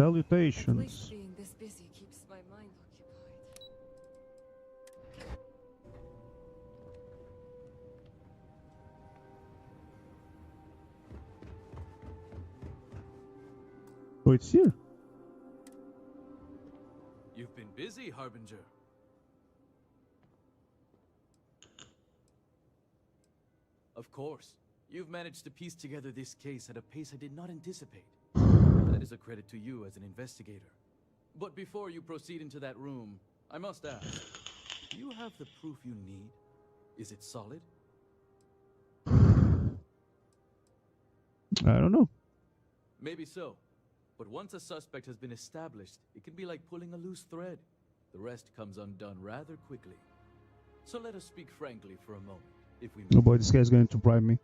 Salutations. being this busy keeps my mind occupied. Oh, it's here. You've been busy, Harbinger. Of course. You've managed to piece together this case at a pace I did not anticipate. That is a credit to you as an investigator. But before you proceed into that room, I must ask, do you have the proof you need? Is it solid? I don't know. Maybe so. But once a suspect has been established, it can be like pulling a loose thread. The rest comes undone rather quickly. So let us speak frankly for a moment, if we may. Oh boy, this guy's going to bribe me.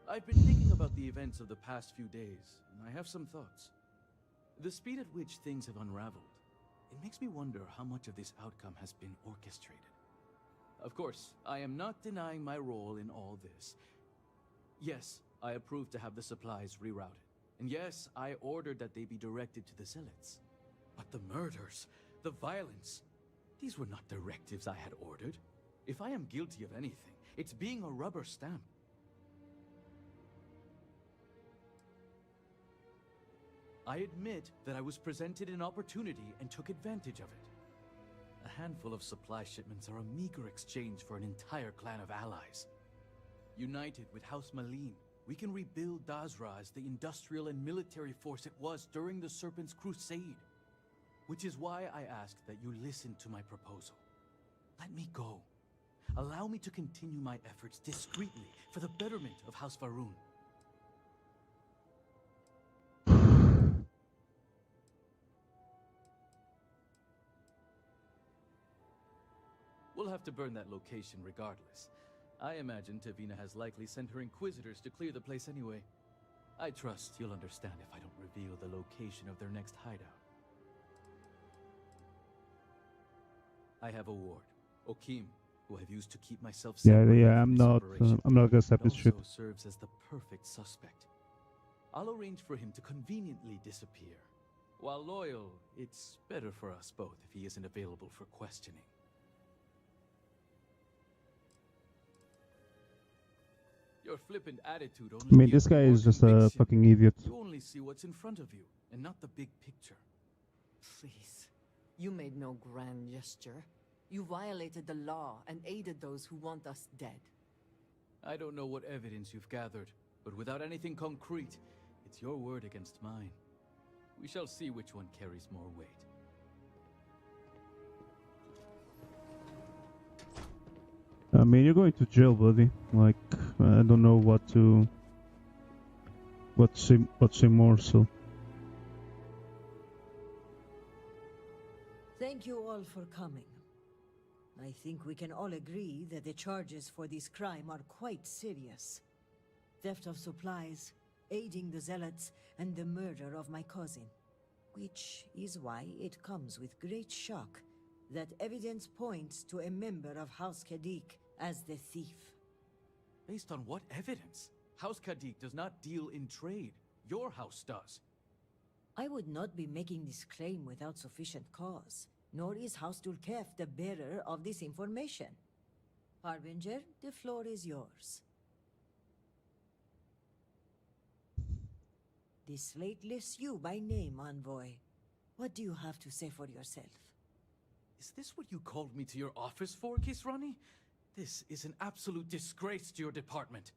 I've been thinking about the events of the past few days, and I have some thoughts. The speed at which things have unraveled, it makes me wonder how much of this outcome has been orchestrated. Of course, I am not denying my role in all this. Yes, I approved to have the supplies rerouted. And yes, I ordered that they be directed to the zealots. But the murders, the violence, these were not directives I had ordered. If I am guilty of anything, it's being a rubber stamp. I admit that I was presented an opportunity and took advantage of it. A handful of supply shipments are a meager exchange for an entire clan of allies. United with House Malin, we can rebuild Dazra as the industrial and military force it was during the Serpent's Crusade. Which is why I ask that you listen to my proposal. Let me go. Allow me to continue my efforts discreetly for the betterment of House Varun. We'll have to burn that location regardless. I imagine Tavina has likely sent her inquisitors to clear the place anyway. I trust you'll understand if I don't reveal the location of their next hideout. I have a ward, Okim, who I've used to keep myself separated I'm from this not. operation. I'm not gonna accept He this shit. also serves as the perfect suspect. I'll arrange for him to conveniently disappear. While loyal, it's better for us both if he isn't available for questioning. Your flippant attitude only I mean, gives this guy more is just a conviction. fucking idiot. You only see what's in front of you, and not the big picture. Please. You made no grand gesture. You violated the law and aided those who want us dead. I don't know what evidence you've gathered, but without anything concrete, it's your word against mine. We shall see which one carries more weight. I mean, you're going to jail, buddy. Like, I don't know what to say more. So, Thank you all for coming. I think we can all agree that the charges for this crime are quite serious. Theft of supplies, aiding the zealots, and the murder of my cousin. Which is why it comes with great shock that evidence points to a member of House Kadik as the thief. Based on what evidence? House Kadik does not deal in trade. Your house does. I would not be making this claim without sufficient cause, nor is House Dulkef the bearer of this information. Harbinger, the floor is yours. This slate lists you by name, Envoy. What do you have to say for yourself? Is this what you called me to your office for, Kisrani? This is an absolute disgrace to your department.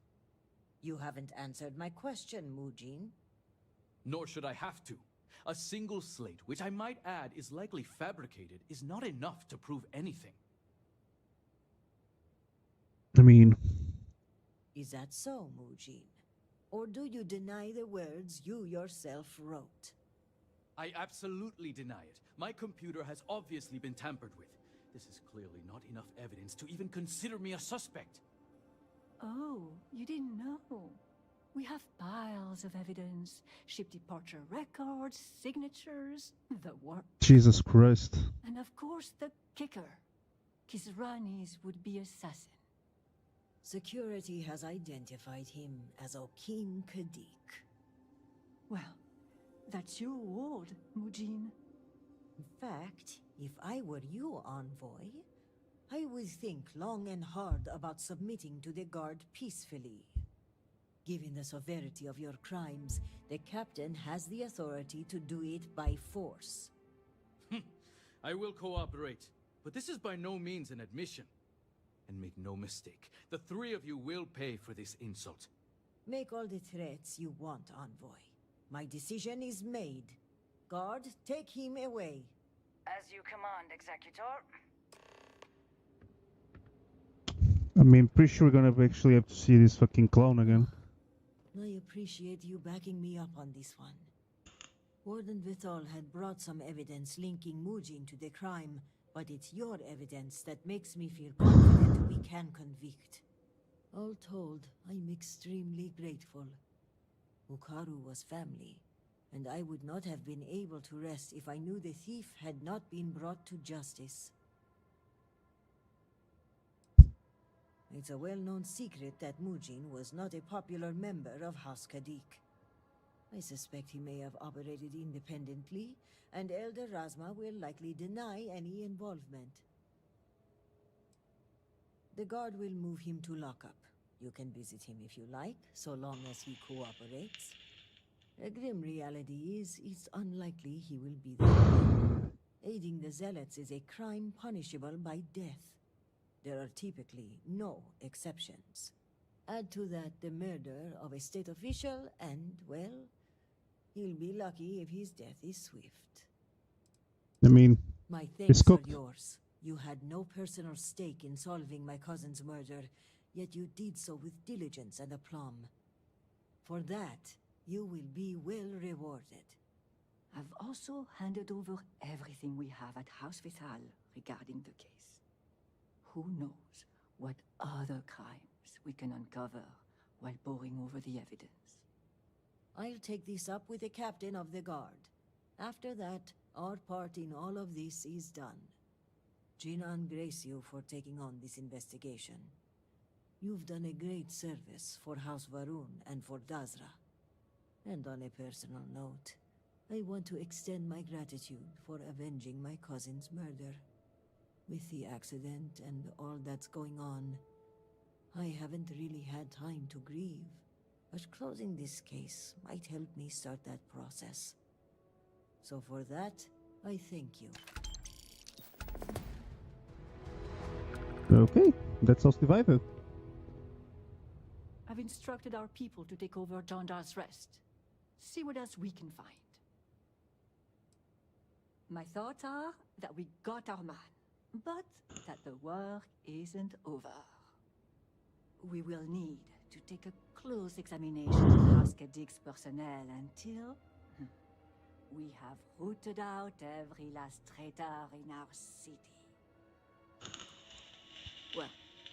You haven't answered my question, Mujin. Nor should I have to. A single slate, which I might add is likely fabricated, is not enough to prove anything. I mean, Is that so, Mujin? Or do you deny the words you yourself wrote? I absolutely deny it. My computer has obviously been tampered with. This is clearly not enough evidence to even consider me a suspect. Oh, you didn't know. We have piles of evidence, ship departure records, signatures, the work. Jesus Christ. And of course the kicker. Kisrani's would-be assassin. Security has identified him as Okim Kadik. Well, That's your word, Mujin. In fact, if I were you, Envoy, I would think long and hard about submitting to the Guard peacefully. Given the severity of your crimes, the Captain has the authority to do it by force. I will cooperate, but this is by no means an admission. And make no mistake, the three of you will pay for this insult. Make all the threats you want, Envoy. My decision is made. Guard, take him away. As you command, Executor. I mean, pretty sure we're gonna actually have to see this fucking clown again. I appreciate you backing me up on this one. Warden Vithal had brought some evidence linking Mujin to the crime, but it's your evidence that makes me feel confident we can convict. All told, I'm extremely grateful. Ukaru was family, and I would not have been able to rest if I knew the thief had not been brought to justice. It's a well-known secret that Mujin was not a popular member of House Kadik. I suspect he may have operated independently, and Elder Razma will likely deny any involvement. The guard will move him to lockup. You can visit him if you like, so long as he cooperates. A grim reality is, it's unlikely he will be there. Aiding the Zealots is a crime punishable by death. There are typically no exceptions. Add to that the murder of a state official and, well, he'll be lucky if his death is swift. I mean, My it's thanks are cooked. yours. You had no personal stake in solving my cousin's murder, yet you did so with diligence and aplomb. For that, you will be well rewarded. I've also handed over everything we have at House Vithal regarding the case. Who knows what other crimes we can uncover while poring over the evidence. I'll take this up with the captain of the guard. After that, our part in all of this is done. Jinan grace you for taking on this investigation. You've done a great service for House Varun and for Dazra. And on a personal note, I want to extend my gratitude for avenging my cousin's murder. With the accident and all that's going on, I haven't really had time to grieve, but closing this case might help me start that process. So for that, I thank you. Okay, that's us divided. I've instructed our people to take over Jandar's Rest. See what else we can find. My thoughts are that we got our man, but that the work isn't over. We will need to take a close examination of House Kadik's personnel until we have rooted out every last traitor in our city. Well,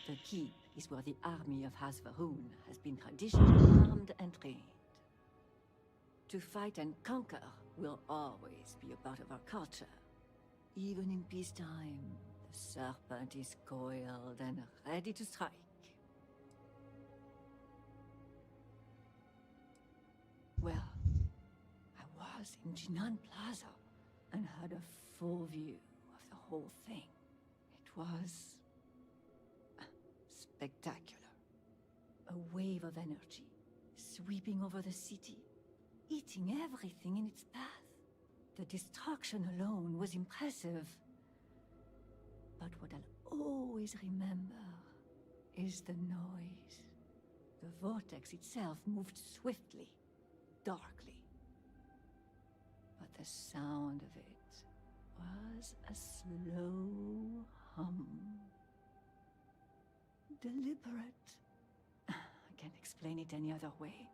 the keep is where the army of House Varun has been traditionally armed and trained. To fight and conquer will always be a part of our culture. Even in peacetime, the serpent is coiled and ready to strike. Well, I was in Jinan Plaza and had a full view of the whole thing. It was spectacular. A wave of energy sweeping over the city, eating everything in its path. The destruction alone was impressive. But what I'll always remember is the noise. The vortex itself moved swiftly, darkly. But the sound of it was a slow hum. Deliberate. I can't explain it any other way.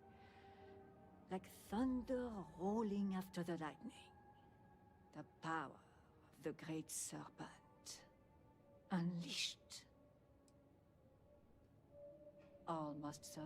Like thunder rolling after the lightning. The power of the great serpent. Unleashed. All must serve.